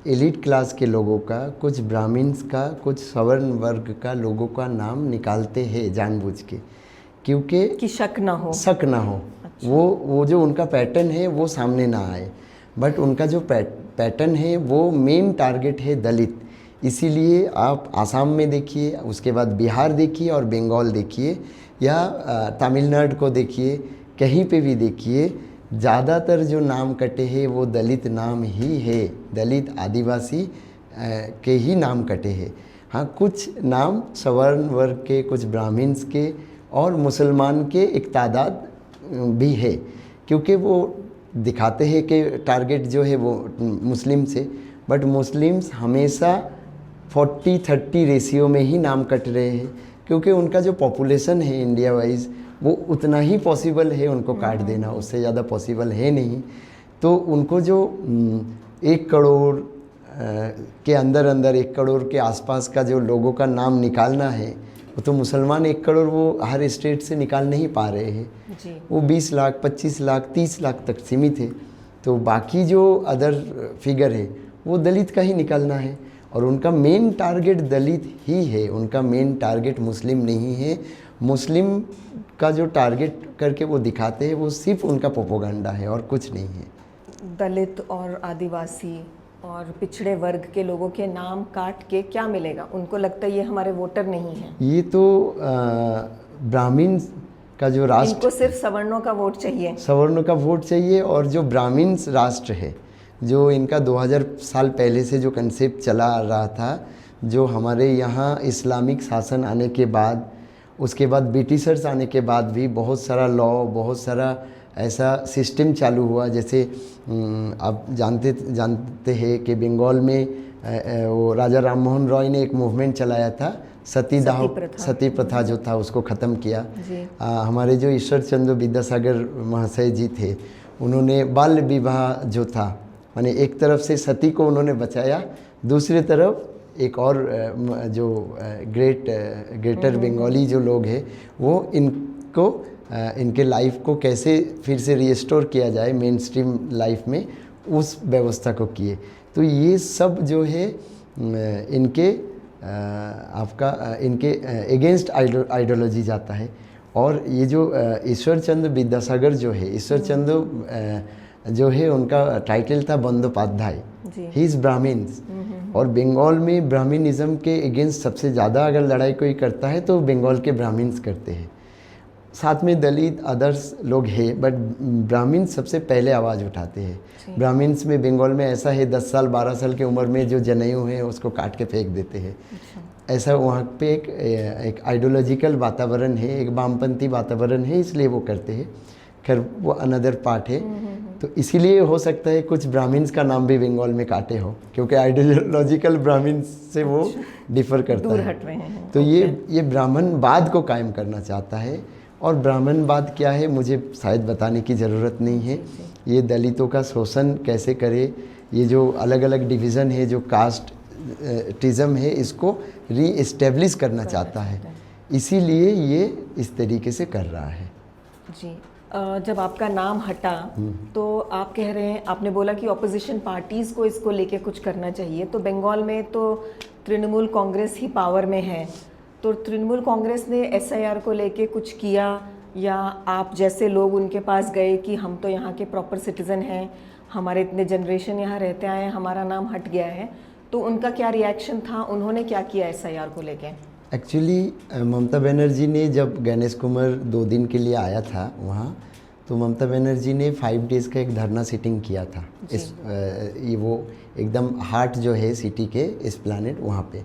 एलिट क्लास के लोगों का, कुछ ब्राह्मण्स का, कुछ सवर्ण वर्ग का लोगों का नाम निकालते हैं जानबूझ के, क्योंकि कि शक ना हो। अच्छा। वो जो उनका पैटर्न है वो सामने ना आए। बट उनका जो पैटर्न है वो मेन टारगेट है दलित। इसीलिए आप आसाम में देखिए, उसके बाद बिहार देखिए और बंगाल देखिए, या तमिलनाडु को देखिए, कहीं पे भी देखिए, ज़्यादातर जो नाम कटे हैं वो दलित नाम ही है, दलित आदिवासी के ही नाम कटे हैं। हाँ, कुछ नाम सवर्ण वर्ग के, कुछ ब्राह्मण्स के और मुसलमान के एक तादाद भी है, क्योंकि वो दिखाते हैं कि टारगेट जो है वो मुस्लिम से, बट मुस्लिम्स हमेशा 40-30 रेशियो में ही नाम कट रहे हैं, क्योंकि उनका जो पॉपुलेशन है इंडिया वाइज वो उतना ही पॉसिबल है उनको काट देना, उससे ज़्यादा पॉसिबल है नहीं। तो उनको जो 1 करोड़ के अंदर 1 करोड़ के आसपास का जो लोगों का नाम निकालना है, वो तो मुसलमान 1 करोड़ वो हर स्टेट से निकाल नहीं पा रहे हैं जी। वो 20 लाख, 25 लाख, 30 लाख तक सीमित है। तो बाकी जो अदर फिगर है वो दलित का ही निकालना है, और उनका मेन टारगेट दलित ही है, उनका मेन टारगेट मुस्लिम नहीं है। मुस्लिम का जो टारगेट करके वो दिखाते हैं वो सिर्फ उनका प्रोपोगंडा है और कुछ नहीं है। दलित और आदिवासी और पिछड़े वर्ग के लोगों के नाम काट के क्या मिलेगा? उनको लगता है ये हमारे वोटर नहीं हैं। ये तो ब्राह्मण का जो राष्ट्र, इनको सिर्फ सवर्णों का वोट चाहिए, सवर्णों का वोट चाहिए। और जो ब्राह्मण राष्ट्र है, जो इनका 2000 साल पहले से जो कंसेप्ट चला आ रहा था, जो हमारे यहाँ इस्लामिक शासन आने के बाद, उसके बाद ब्रिटिशर्स आने के बाद भी बहुत सारा लॉ, बहुत सारा ऐसा सिस्टम चालू हुआ। जैसे आप जानते हैं कि बंगाल में वो राजा राम मोहन रॉय ने एक मूवमेंट चलाया था, सती प्रथा जो था उसको ख़त्म किया। हमारे जो ईश्वर चंद्र विद्यासागर महाशय जी थे, उन्होंने बाल विवाह जो था, माने एक तरफ से सती को उन्होंने बचाया, दूसरी तरफ एक और जो ग्रेटर बंगाली जो लोग हैं वो इनको इनके लाइफ को कैसे फिर से रिस्टोर किया जाए मेन स्ट्रीम लाइफ में, उस व्यवस्था को किए। तो ये सब जो है इनके इनके अगेंस्ट आइडियोलॉजी जाता है। और ये जो ईश्वर चंद्र विद्यासागर जो है, ईश्वर चंद्र जो है उनका टाइटल था बंदोपाध्याय, ही इज़ ब्राह्मण्स। और बंगाल में ब्राह्मणिज्म के अगेंस्ट सबसे ज़्यादा अगर लड़ाई कोई करता है तो बंगाल के ब्राह्मण्स करते हैं, साथ में दलित अदर्स लोग हैं, बट ब्राह्मण सबसे पहले आवाज़ उठाते हैं। ब्राह्मण्स में बंगाल में ऐसा है 10 साल 12 साल की उम्र में जो जनेऊ है उसको काट के फेंक देते हैं। ऐसा वहाँ पे एक आइडियोलॉजिकल वातावरण है, एक वामपंथी वातावरण है, इसलिए वो करते हैं। खैर वो अनदर पार्ट है। तो इसीलिए हो सकता है कुछ ब्राह्मण्स का नाम भी बंगाल में काटे हो, क्योंकि आइडियोलॉजिकल ब्राह्मण से वो डिफर करता दूर है। हट रहे हैं। तो ये ब्राह्मणवाद को कायम करना चाहता है। और ब्राह्मणवाद क्या है मुझे शायद बताने की ज़रूरत नहीं है। ये दलितों का शोषण कैसे करे, ये जो अलग अलग डिवीज़न है, जो कास्टिज़म है, इसको री-एस्टेब्लिश करना चाहता है, इसीलिए ये इस तरीके से कर रहा है। जी, जब आपका नाम हटा तो आप कह रहे हैं, आपने बोला कि ऑपोजिशन पार्टीज़ को इसको लेके कुछ करना चाहिए। तो बंगाल में तो तृणमूल कांग्रेस ही पावर में है, तो तृणमूल कांग्रेस ने एसआईआर को लेके कुछ किया, या आप जैसे लोग उनके पास गए कि हम तो यहाँ के प्रॉपर सिटीज़न हैं, हमारे इतने जनरेशन यहाँ रहते आए हैं, हमारा नाम हट गया है, तो उनका क्या रिएक्शन था, उन्होंने क्या किया एसआईआर को लेके? एक्चुअली ममता बनर्जी ने जब गणेश कुमार 2 दिन के लिए आया था वहाँ, तो ममता बनर्जी ने 5 डेज़ का एक धरना सिटिंग किया था इस ये वो एकदम हार्ट जो है सिटी के इस प्लानेट वहाँ पे,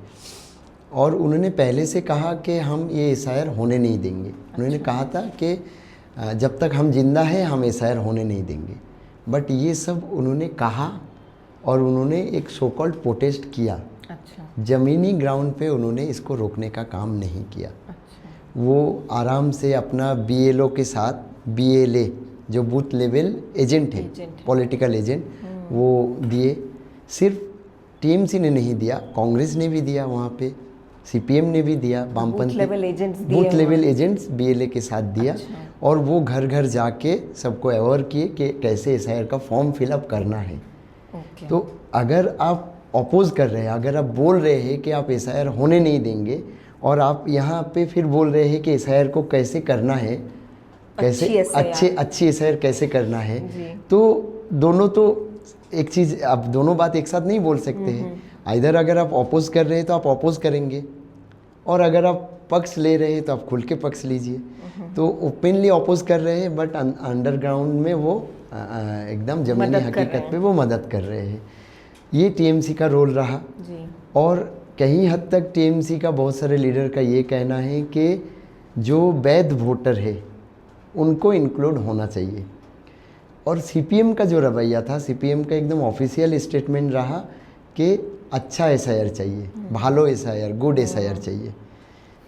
और उन्होंने पहले से कहा कि हम ये एसआईआर होने नहीं देंगे। उन्होंने कहा था कि जब तक हम जिंदा हैं हम एसआईआर होने नहीं देंगे। बट ये सब उन्होंने कहा और उन्होंने एक सो कॉल्ड प्रोटेस्ट किया। अच्छा। ज़मीनी ग्राउंड पे उन्होंने इसको रोकने का काम नहीं किया। अच्छा। वो आराम से अपना बीएलओ के साथ, बीएलए जो बूथ लेवल एजेंट है, पॉलिटिकल एजेंट, वो दिए। सिर्फ टीएमसी ने नहीं दिया, कांग्रेस ने भी दिया, वहाँ पे सीपीएम ने भी दिया, वामपंथी बूथ लेवल एजेंट्स बीएलए के साथ दिया। अच्छा। और वो घर घर जाके सबको अवेयर किए कि कैसे एसआईआर का फॉर्म फिलअप करना है। ओके। तो अगर आप अपोज कर रहे हैं, अगर आप बोल रहे हैं कि आप एसआईआर होने नहीं देंगे, और आप यहाँ पे फिर बोल रहे हैं कि एसआईआर को कैसे करना है, कैसे अच्छी एसआईआर कैसे करना है, तो दोनों तो एक चीज़, आप दोनों बात एक साथ नहीं बोल सकते हैं। इधर अगर आप अपोज कर रहे हैं तो आप अपोज करेंगे, और अगर आप पक्ष ले रहे हैं तो आप खुल के पक्ष लीजिए। तो ओपनली अपोज कर रहे हैं, बट अंडरग्राउंड में वो एकदम जमीनी हकीकत पे वो मदद कर रहे हैं। ये टीएमसी का रोल रहा जी। और कहीं हद तक टीएमसी का बहुत सारे लीडर का ये कहना है कि जो वैध वोटर है उनको इंक्लूड होना चाहिए। और सीपीएम का जो रवैया था, सीपीएम का एकदम ऑफिशियल स्टेटमेंट रहा कि अच्छा एसआईआर चाहिए, भालो एसआईआर, गुड एसआईआर चाहिए।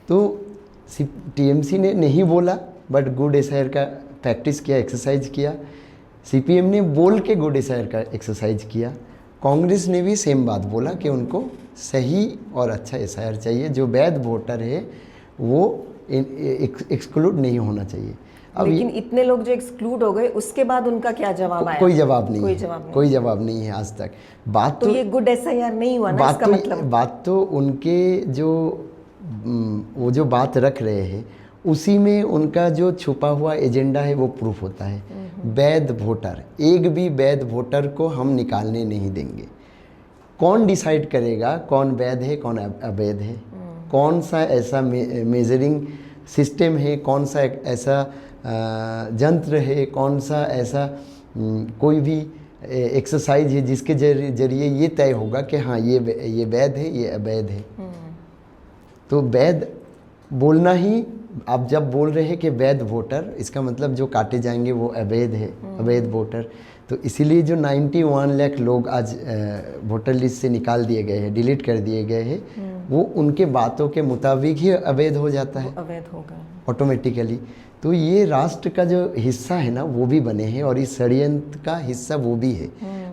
तो टीएमसी ने नहीं बोला, बट गुड एसआईआर का प्रैक्टिस किया, एक्सरसाइज किया। सीपीएम ने बोल के गुड एसआईआर का एक्सरसाइज किया। कांग्रेस ने भी सेम बात बोला कि उनको सही और अच्छा एसआईआर चाहिए, जो वैध वोटर है वो एक्सक्लूड नहीं होना चाहिए। अब लेकिन इतने लोग जो एक्सक्लूड हो गए, उसके बाद उनका क्या जवाब आया? कोई जवाब नहीं, कोई जवाब नहीं है आज तक। बात तो ये गुड एसआईआर नहीं हुआ ना, इसका मतलब? बात तो उनके जो वो जो बात रख रहे हैं उसी में उनका जो छुपा हुआ एजेंडा है वो प्रूफ होता है। वैध वोटर, एक भी वैध वोटर को हम निकालने नहीं देंगे। कौन डिसाइड करेगा कौन वैध है कौन अवैध है? कौन सा ऐसा मेजरिंग सिस्टम है, कौन सा ऐसा यंत्र है, कौन सा ऐसा कोई भी एक्सरसाइज है जिसके जरिए ये तय होगा कि हाँ ये वैध है, ये अवैध है? तो वैध बोलना ही, आप जब बोल रहे हैं कि वैध वोटर, इसका मतलब जो काटे जाएंगे वो अवैध है, अवैध वोटर। तो इसीलिए जो 91 लाख लोग आज वोटर लिस्ट से निकाल दिए गए हैं, डिलीट कर दिए गए हैं, वो उनके बातों के मुताबिक ही अवैध हो जाता है, अवैध होगा ऑटोमेटिकली। तो ये राष्ट्र का जो हिस्सा है ना वो भी बने हैं, और इस षड्यंत्र का हिस्सा वो भी है,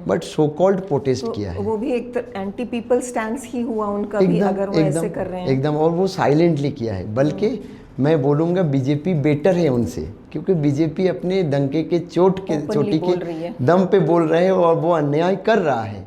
बट सो कॉल्ड प्रोटेस्ट किया है। वो भी एक एंटी पीपल स्टैंड ही हुआ उनका भी, अगर वो ऐसे कर रहे हैं एकदम। और वो साइलेंटली किया है, बल्कि मैं बोलूँगा बीजेपी बेटर है उनसे, क्योंकि बीजेपी अपने डंके के चोटी के दम पे बोल रहे हैं और वो अन्याय कर रहा है,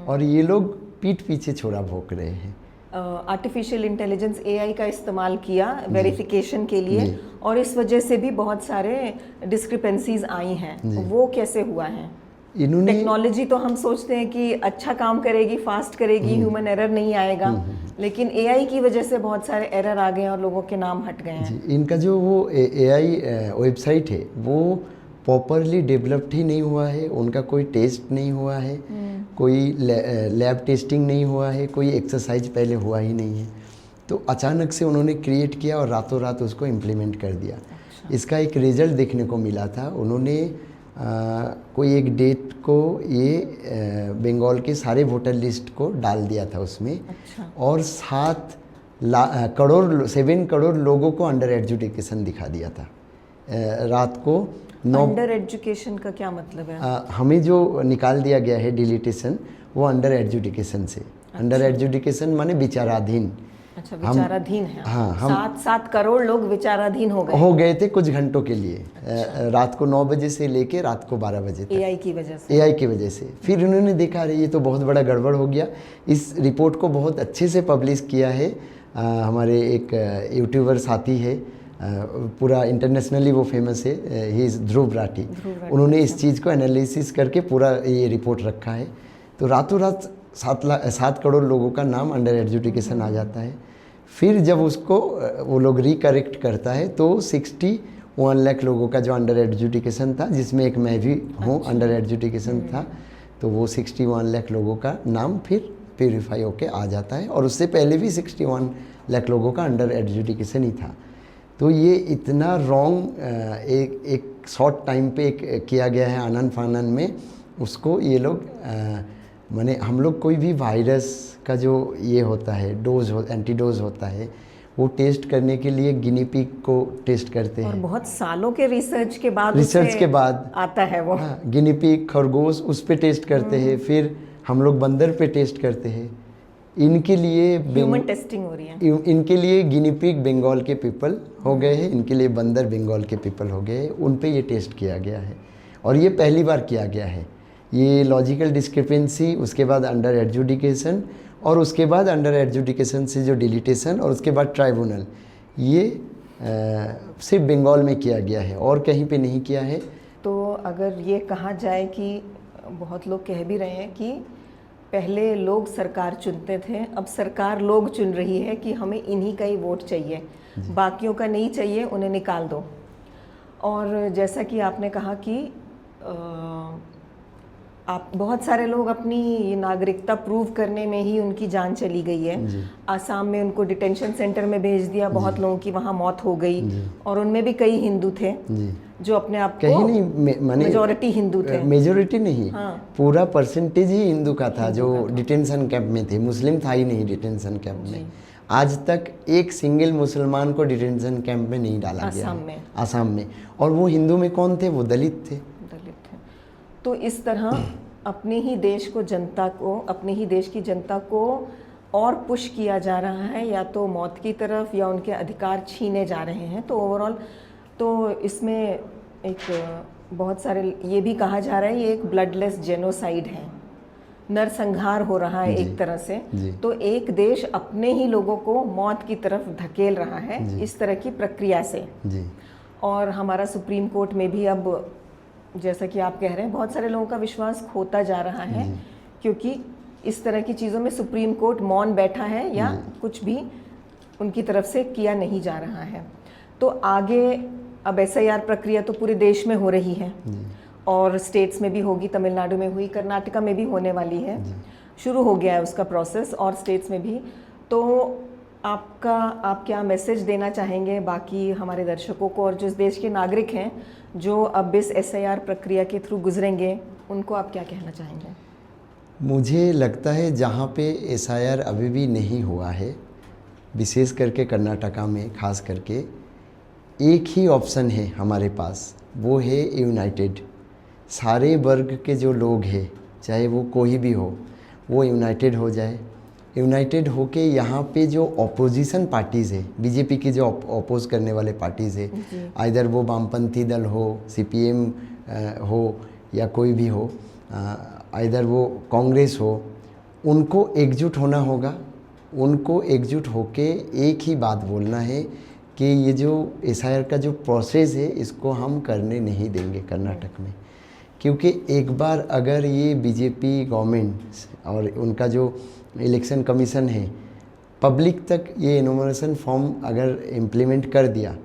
और ये लोग पीठ पीछे छोड़ा भोंक रहे हैं। आर्टिफिशियल इंटेलिजेंस एआई का इस्तेमाल किया वेरिफिकेशन के लिए, और इस वजह से भी बहुत सारे डिस्क्रिपेंसीज आई हैं। वो कैसे हुआ है? इन्होंने टेक्नोलॉजी तो हम सोचते हैं कि अच्छा काम करेगी, फास्ट करेगी, ह्यूमन एरर नहीं आएगा, लेकिन एआई की वजह से बहुत सारे एरर आ गए और लोगों के नाम हट गए हैं। इनका जो वो एआई वेबसाइट है वो प्रॉपरली डेवलप्ड ही नहीं हुआ है, उनका कोई टेस्ट नहीं हुआ है, कोई लैब टेस्टिंग नहीं हुआ है, कोई एक्सरसाइज पहले हुआ ही नहीं है। तो अचानक से उन्होंने क्रिएट किया और रातों रात उसको इम्प्लीमेंट कर दिया। अच्छा। इसका एक रिजल्ट देखने को मिला था। उन्होंने कोई एक डेट को ये बंगाल के सारे वोटर लिस्ट को डाल दिया था उसमें। अच्छा। और 7 करोड़ लोगों को अंडर एजुकेशन दिखा दिया था रात को। अंडर एजुकेशन का क्या मतलब है? हमें जो निकाल दिया गया है डिलीटेशन, वो अंडर एजुकेशन से। अच्छा। अंडर एजुकेशन माने विचाराधीन। अच्छा, विचाराधीन है। हाँ, हम 7 करोड़ लोग विचाराधीन हो गए थे कुछ घंटों के लिए। रात को 9 बजे से लेके रात को 12 बजे तक, एआई की वजह से। एआई की वजह से। फिर उन्होंने देखा अरे ये तो बहुत बड़ा गड़बड़ हो गया। इस रिपोर्ट को बहुत अच्छे से पब्लिश किया है हमारे एक यूट्यूबर साथी है, पूरा इंटरनेशनली वो फेमस है, ही इज़ ध्रुव राठी। उन्होंने इस चीज़ को एनालिसिस करके पूरा ये रिपोर्ट रखा है। तो रातों रात 7 करोड़ लोगों का नाम अंडर एजुकेशन आ जाता है। फिर जब उसको वो लोग रिकरेक्ट करता है तो 61 लाख लोगों का जो अंडर एजुकेशन था, जिसमें एक मैं भी हूँ, अंडर एजुकेशन था, तो वो 61 लाख लोगों का नाम फिर प्योरीफाई होके आ जाता है। और उससे पहले भी 61 लाख लोगों का अंडर एजुकेशन ही था। तो ये इतना रॉन्ग एक शॉर्ट टाइम पे किया गया है आनन फानन में। उसको ये लोग माने हम लोग कोई भी वायरस का जो ये होता है एंटीडोज होता है, वो टेस्ट करने के लिए गिनी पिग को टेस्ट करते हैं। और बहुत सालों के रिसर्च के बाद आता है वो। हाँ, गिनी पिग, खरगोश, उस पे टेस्ट करते हैं। फिर हम लोग बंदर पे टेस्ट करते हैं। इनके लिए ह्यूमन टेस्टिंग हो रही है। इनके लिए गिनी पिग बंगाल के पीपल हो गए हैं, इनके लिए बंदर बंगाल के पीपल हो गए। उन पे ये टेस्ट किया गया है और ये पहली बार किया गया है। ये लॉजिकल डिस्क्रिपेंसी, उसके बाद अंडर एजुकेशन, और उसके बाद अंडर एजुकेशन से जो डिलीटेशन, और उसके बाद ट्राइब्यूनल, ये सिर्फ बंगाल में किया गया है और कहीं पे नहीं किया है। तो अगर ये कहा जाए कि बहुत लोग कह भी रहे हैं कि पहले लोग सरकार चुनते थे, अब सरकार लोग चुन रही है कि हमें इन्हीं का ही वोट चाहिए, बाकियों का नहीं चाहिए, उन्हें निकाल दो। और जैसा कि आपने कहा कि आप बहुत सारे लोग अपनी नागरिकता प्रूव करने में ही उनकी जान चली गई है। आसाम में उनको डिटेंशन सेंटर में भेज दिया, बहुत लोगों की वहाँ मौत हो गई, और उनमें भी कई हिंदू थे जो अपने आप को, कहीं नहीं माने मेजॉरिटी हिंदू थे, मेजॉरिटी नहीं, हाँ, पूरा परसेंटेज ही हिंदू का था जो डिटेंशन कैंप में थे। मुस्लिम था ही नहीं डिटेंशन कैंप में। आज तक एक सिंगल मुसलमान को डिटेंशन कैंप में नहीं डाला गया आसाम में। और वो हिंदू में कौन थे? वो दलित थे। तो इस तरह अपने ही देश की जनता को और पुश किया जा रहा है, या तो मौत की तरफ या उनके अधिकार छीने जा रहे हैं। तो ओवरऑल तो इसमें एक बहुत सारे ये भी कहा जा रहा है ये एक ब्लडलेस जेनोसाइड है, नरसंहार हो रहा है एक तरह से। तो एक देश अपने ही लोगों को मौत की तरफ धकेल रहा है इस तरह की प्रक्रिया से। और हमारा सुप्रीम कोर्ट में भी अब, जैसा कि आप कह रहे हैं, बहुत सारे लोगों का विश्वास खोता जा रहा है, क्योंकि इस तरह की चीज़ों में सुप्रीम कोर्ट मौन बैठा है या कुछ भी उनकी तरफ से किया नहीं जा रहा है। तो आगे अब एसआईआर प्रक्रिया तो पूरे देश में हो रही है, और स्टेट्स में भी होगी, तमिलनाडु में हुई, कर्नाटका में भी होने वाली है, शुरू हो गया है उसका प्रोसेस, और स्टेट्स में भी। तो आप क्या मैसेज देना चाहेंगे बाकी हमारे दर्शकों को, और जिस देश के नागरिक हैं जो अब इस एसआईआर प्रक्रिया के थ्रू गुजरेंगे, उनको आप क्या कहना चाहेंगे? मुझे लगता है जहाँ पे एसआईआर अभी भी नहीं हुआ है, विशेष करके कर्नाटका में खास करके, एक ही ऑप्शन है हमारे पास, वो है यूनाइटेड। सारे वर्ग के जो लोग हैं, चाहे वो कोई भी हो, वो यूनाइटेड हो जाए। यूनाइटेड होके यहाँ पे जो ऑपोजिशन पार्टीज़ है, बीजेपी की जो अपोज करने वाले पार्टीज़ है, आइदर वो वामपंथी दल हो, सीपीएम हो, या कोई भी हो, आइदर वो कांग्रेस हो, उनको एकजुट होना होगा। उनको एकजुट होके एक ही बात बोलना है कि ये जो एसआईआर का जो प्रोसेस है, इसको हम करने नहीं देंगे कर्नाटक में। क्योंकि एक बार अगर ये बीजेपी गवर्नमेंट और उनका जो इलेक्शन कमीशन है पब्लिक तक ये इनोमिनेशन फॉर्म अगर इम्प्लीमेंट कर दिया,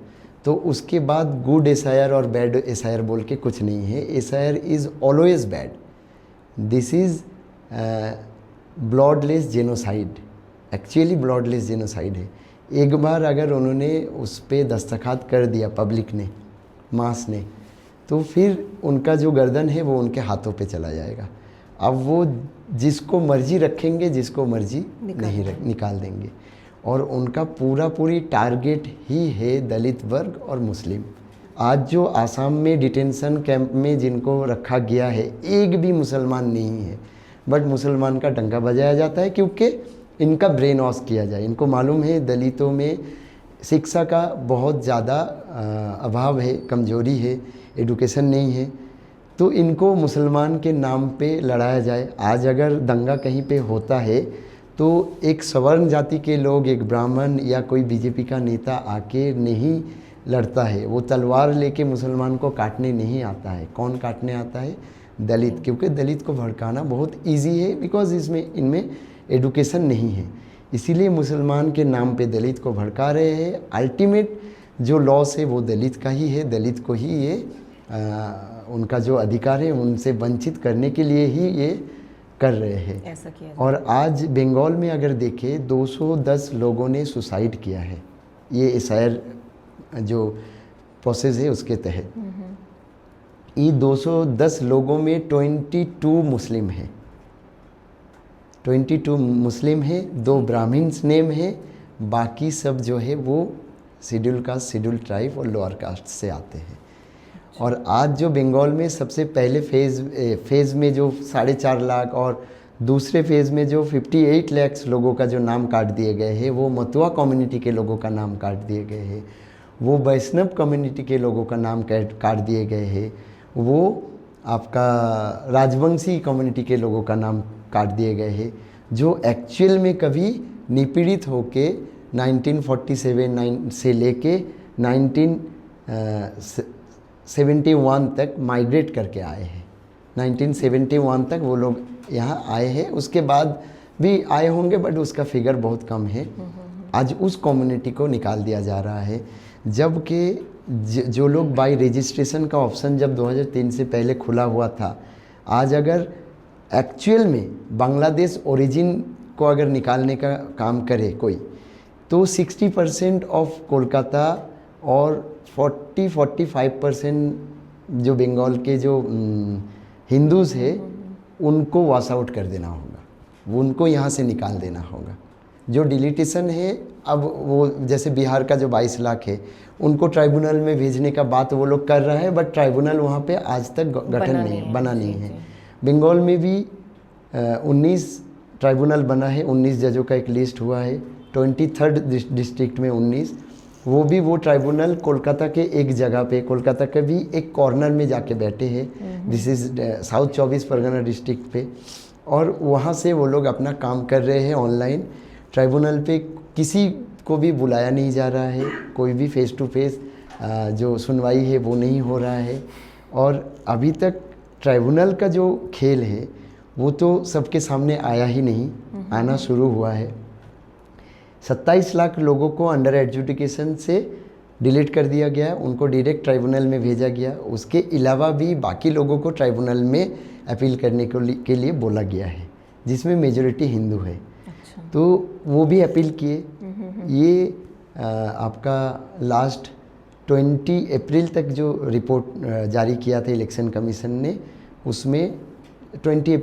तो उसके बाद गुड एसआईआर और बैड एसआईआर बोल के कुछ नहीं है। SIR is always bad. This is bloodless genocide, actually bloodless genocide है। एक बार अगर उन्होंने उस पर दस्तखत कर दिया पब्लिक ने, मास ने, तो फिर उनका जो गर्दन है वो उनके हाथों पे चला जाएगा। अब वो जिसको मर्जी रखेंगे, जिसको मर्जी निकाल देंगे। और उनका पूरी टारगेट ही है दलित वर्ग और मुस्लिम। आज जो आसाम में डिटेंशन कैंप में जिनको रखा गया है, एक भी मुसलमान नहीं है, बट मुसलमान का डंका बजाया जाता है, क्योंकि इनका ब्रेन वॉश किया जाए। इनको मालूम है दलितों में शिक्षा का बहुत ज़्यादा अभाव है, कमजोरी है, एडुकेशन नहीं है, तो इनको मुसलमान के नाम पे लड़ाया जाए। आज अगर दंगा कहीं पे होता है तो एक सवर्ण जाति के लोग, एक ब्राह्मण या कोई बीजेपी का नेता आके नहीं लड़ता है, वो तलवार लेके मुसलमान को काटने नहीं आता है। कौन काटने आता है? दलित, क्योंकि दलित को भड़काना बहुत इजी है, बिकॉज इनमें एडुकेशन नहीं है, इसीलिए मुसलमान के नाम पे दलित को भड़का रहे हैं। अल्टीमेट जो लॉस है वो दलित का ही है, दलित को ही ये उनका जो अधिकार है उनसे वंचित करने के लिए ही ये कर रहे हैं। ऐसा किया और आज बंगाल में अगर देखें 210 लोगों ने सुसाइड किया है, ये एसआईआर जो प्रोसेस है उसके तहत। ये 210 लोगों में 22 मुस्लिम हैं, 22 मुस्लिम है, 2 ब्राह्मण्स नेम है, बाकी सब जो है वो शेड्यूल कास्ट, शेड्यूल ट्राइब और लोअर कास्ट से आते हैं। और आज जो बंगाल में सबसे पहले फेज़ में जो 4.5 लाख और दूसरे फेज़ में जो 58 लाख लोगों का जो नाम काट दिए गए हैं, वो मतुआ कम्युनिटी के लोगों का नाम काट दिए गए हैं, वो वैष्णव कम्युनिटी के लोगों का नाम काट दिए गए हैं, वो आपका राजवंशी कम्युनिटी के लोगों का नाम काट दिए गए हैं, जो एक्चुअल में कभी निपीड़ित होके 1947 से लेके 1971 तक माइग्रेट करके आए हैं। 1971 तक वो लोग यहाँ आए हैं, उसके बाद भी आए होंगे बट उसका फिगर बहुत कम है। आज उस कम्युनिटी को निकाल दिया जा रहा है, जबकि जो लोग बाई रजिस्ट्रेशन का ऑप्शन जब 2003 से पहले खुला हुआ था, आज अगर एक्चुअल में बांग्लादेश ओरिजिन को अगर निकालने का काम करे कोई, तो 60% ऑफ कोलकाता और 40-45% जो बंगाल के जो हिंदूज़ है उनको वॉश आउट कर देना होगा, वो उनको यहाँ से निकाल देना होगा। जो डिलीटेशन है, अब वो जैसे बिहार का जो 22 लाख है उनको ट्राइब्यूनल में भेजने का बात वो लोग कर रहा है, बट ट्राइब्यूनल वहाँ पे आज तक बना नहीं है। बंगाल में भी 19 ट्राइब्यूनल बना है, 19 जजों का एक लिस्ट हुआ है, 23rd डिस्ट्रिक्ट में 19, वो भी वो ट्राइब्यूनल कोलकाता के एक जगह पे, कोलकाता के भी एक कॉर्नर में जाके बैठे हैं, this is south 24 Pargana district पे, और वहाँ से वो लोग अपना काम कर रहे हैं ऑनलाइन। ट्राइब्यूनल पे किसी को भी बुलाया नहीं जा रहा है, कोई भी फेस टू फेस जो सुनवाई है वो नहीं हो रहा है। और अभी तक ट्राइब्यूनल का जो खेल है वो तो सबके सामने आया ही नहीं, आना शुरू हुआ है। 27 लाख लोगों को अंडर एडजुडिकेशन से डिलीट कर दिया गया, उनको डायरेक्ट ट्राइब्यूनल में भेजा गया। उसके अलावा भी बाकी लोगों को ट्राइब्यूनल में अपील करने के लिए बोला गया है, जिसमें मेजॉरिटी हिंदू है। अच्छा। तो वो भी अपील किए। ये आपका लास्ट 20 अप्रैल तक जो रिपोर्ट जारी किया था इलेक्शन कमीशन ने, उसमें 18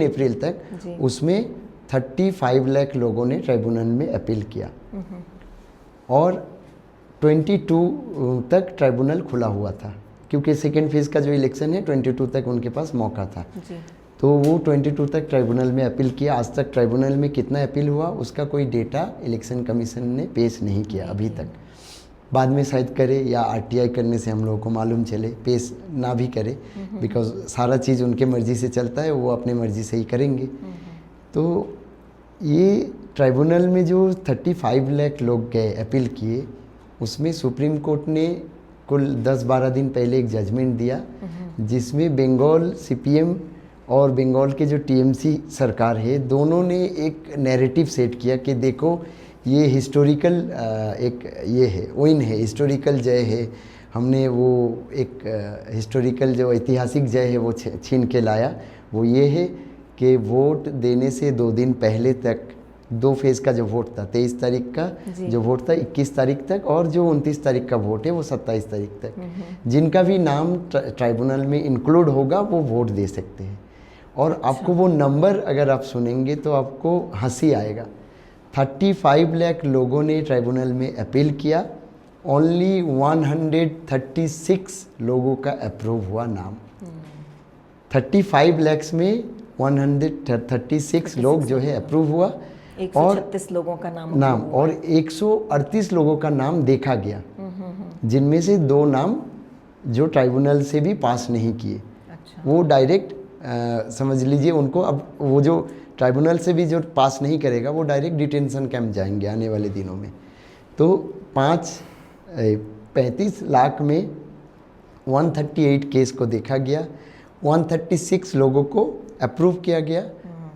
अप्रैल तक उसमें 35 लाख लोगों ने ट्राइब्यूनल में अपील किया और 22 तक ट्राइब्यूनल खुला हुआ था, क्योंकि सेकेंड फेज़ का जो इलेक्शन है 22 तक उनके पास मौका था जी। तो वो 22 तक ट्राइब्यूनल में अपील किया। आज तक ट्राइब्यूनल में कितना अपील हुआ उसका कोई डेटा इलेक्शन कमीशन ने पेश नहीं किया अभी तक। बाद में शायद करे, या आरटीआई करने से हम लोगों को मालूम चले, पेश ना भी करे, बिकॉज सारा चीज़ उनके मर्ज़ी से चलता है, वो अपने मर्ज़ी से ही करेंगे। तो ये ट्राइब्यूनल में जो 35 लाख लोग गए अपील किए, उसमें सुप्रीम कोर्ट ने कुल 10-12 दिन पहले एक जजमेंट दिया, जिसमें बंगाल सीपीएम और बंगाल के जो टीएमसी सरकार है, दोनों ने एक नैरेटिव सेट किया कि देखो ये हिस्टोरिकल एक ये है, विन है, हिस्टोरिकल जय है, हमने वो एक हिस्टोरिकल जो ऐतिहासिक जय है वो छीन के लाया। वो ये है कि वोट देने से 2 दिन पहले तक 2 फेज़ का जो वोट था, 23 तारीख का जो वोट था 21 तारीख तक, और जो 29 तारीख का वोट है वो 27 तारीख तक, जिनका भी नाम ट्राइब्यूनल में इंक्लूड होगा वो वोट दे सकते हैं। और आपको वो नंबर अगर आप सुनेंगे तो आपको हंसी आएगा। 35 लाख लोगों ने ट्राइब्यूनल में अपील किया, ओनली 136 लोगों का अप्रूव हुआ नाम। 35 लाख में 136 लोग जो है अप्रूव हुआ 136 लोगों का नाम और 138 लोगों का नाम देखा गया, जिनमें से 2 नाम जो ट्राइब्यूनल से भी पास नहीं किए। अच्छा। वो डायरेक्ट समझ लीजिए उनको, अब वो जो ट्राइब्यूनल से भी जो पास नहीं करेगा वो डायरेक्ट डिटेंशन कैंप जाएंगे आने वाले दिनों में। तो 35 लाख में 138 केस को देखा गया, 136 लोगों को अप्रूव किया गया,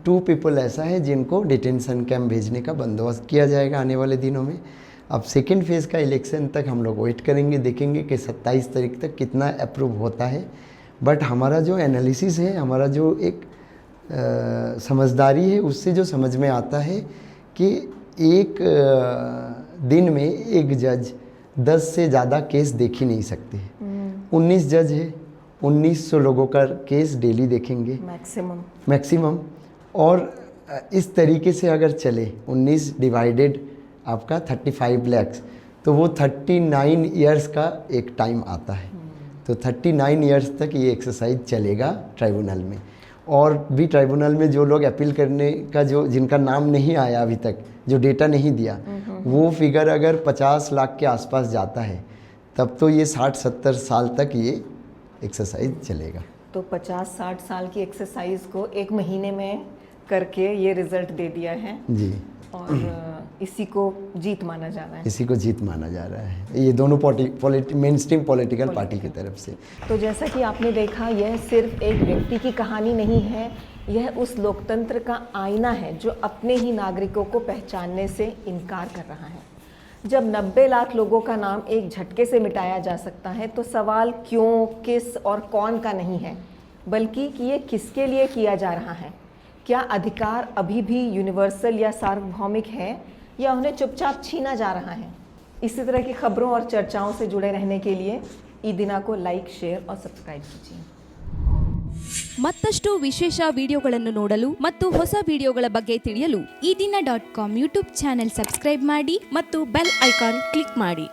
2 पीपल ऐसा है जिनको डिटेंशन कैंप भेजने का बंदोबस्त किया जाएगा आने वाले दिनों में। अब सेकेंड फेज़ का इलेक्शन तक हम लोग वेट करेंगे, देखेंगे कि 27 तारीख तक कितना अप्रूव होता है। बट हमारा जो एनालिसिस है, हमारा जो एक समझदारी है, उससे जो समझ में आता है कि एक दिन में एक जज 10 से ज़्यादा केस देख ही नहीं सकते। 19 जज है, 1900 लोगों का केस डेली देखेंगे मैक्सिमम। और इस तरीके से अगर चले 19 डिवाइडेड आपका 35 लाख, तो वो 39 ईयर्स का एक टाइम आता है। तो 39 ईयर्स तक ये एक्सरसाइज चलेगा ट्राइब्यूनल में। और भी ट्राइब्यूनल में जो लोग अपील करने का, जो जिनका नाम नहीं आया अभी तक, जो डेटा नहीं दिया, वो फिगर अगर 50 लाख के आसपास जाता है, तब तो ये 60-70 साल तक ये एक्सरसाइज चलेगा। तो 50-60 साल की एक्सरसाइज को 1 महीने में करके ये रिजल्ट दे दिया है जी। और इसी को जीत माना जा रहा है। इसी को जीत माना जा रहा है, ये दोनों मेन स्ट्रीम पॉलिटिकल पार्टी की तरफ से। तो जैसा कि आपने देखा, यह सिर्फ एक व्यक्ति की कहानी नहीं है, यह उस लोकतंत्र का आईना है जो अपने ही नागरिकों को पहचानने से इनकार कर रहा है। जब 90 लाख लोगों का नाम एक झटके से मिटाया जा सकता है, तो सवाल क्यों, किस और कौन का नहीं है, बल्कि कि ये किसके लिए किया जा रहा है। क्या अधिकार अभी भी यूनिवर्सल या सार्वभौमिक है, या उन्हें चुपचाप छीना जा रहा है। इसी तरह की खबरों और चर्चाओं से जुड़े रहने के लिए ई-दिना को लाइक, शेयर और सब्सक्राइब कीजिए। ಮತ್ತಷ್ಟು ವಿಶೇಷ ವಿಡಿಯೋಗಳನ್ನು ನೋಡಲು ಮತ್ತು ಹೊಸ ವಿಡಿಯೋಗಳ ಬಗ್ಗೆ ತಿಳಿಯಲು ಈ ದಿನ .com ಯೂಟ್ಯೂಬ್ ಚಾನೆಲ್ ಸಬ್ಸ್ಕ್ರೈಬ್ ಮಾಡಿ ಮತ್ತು ಬೆಲ್ ಐಕಾನ್ ಕ್ಲಿಕ್ ಮಾಡಿ.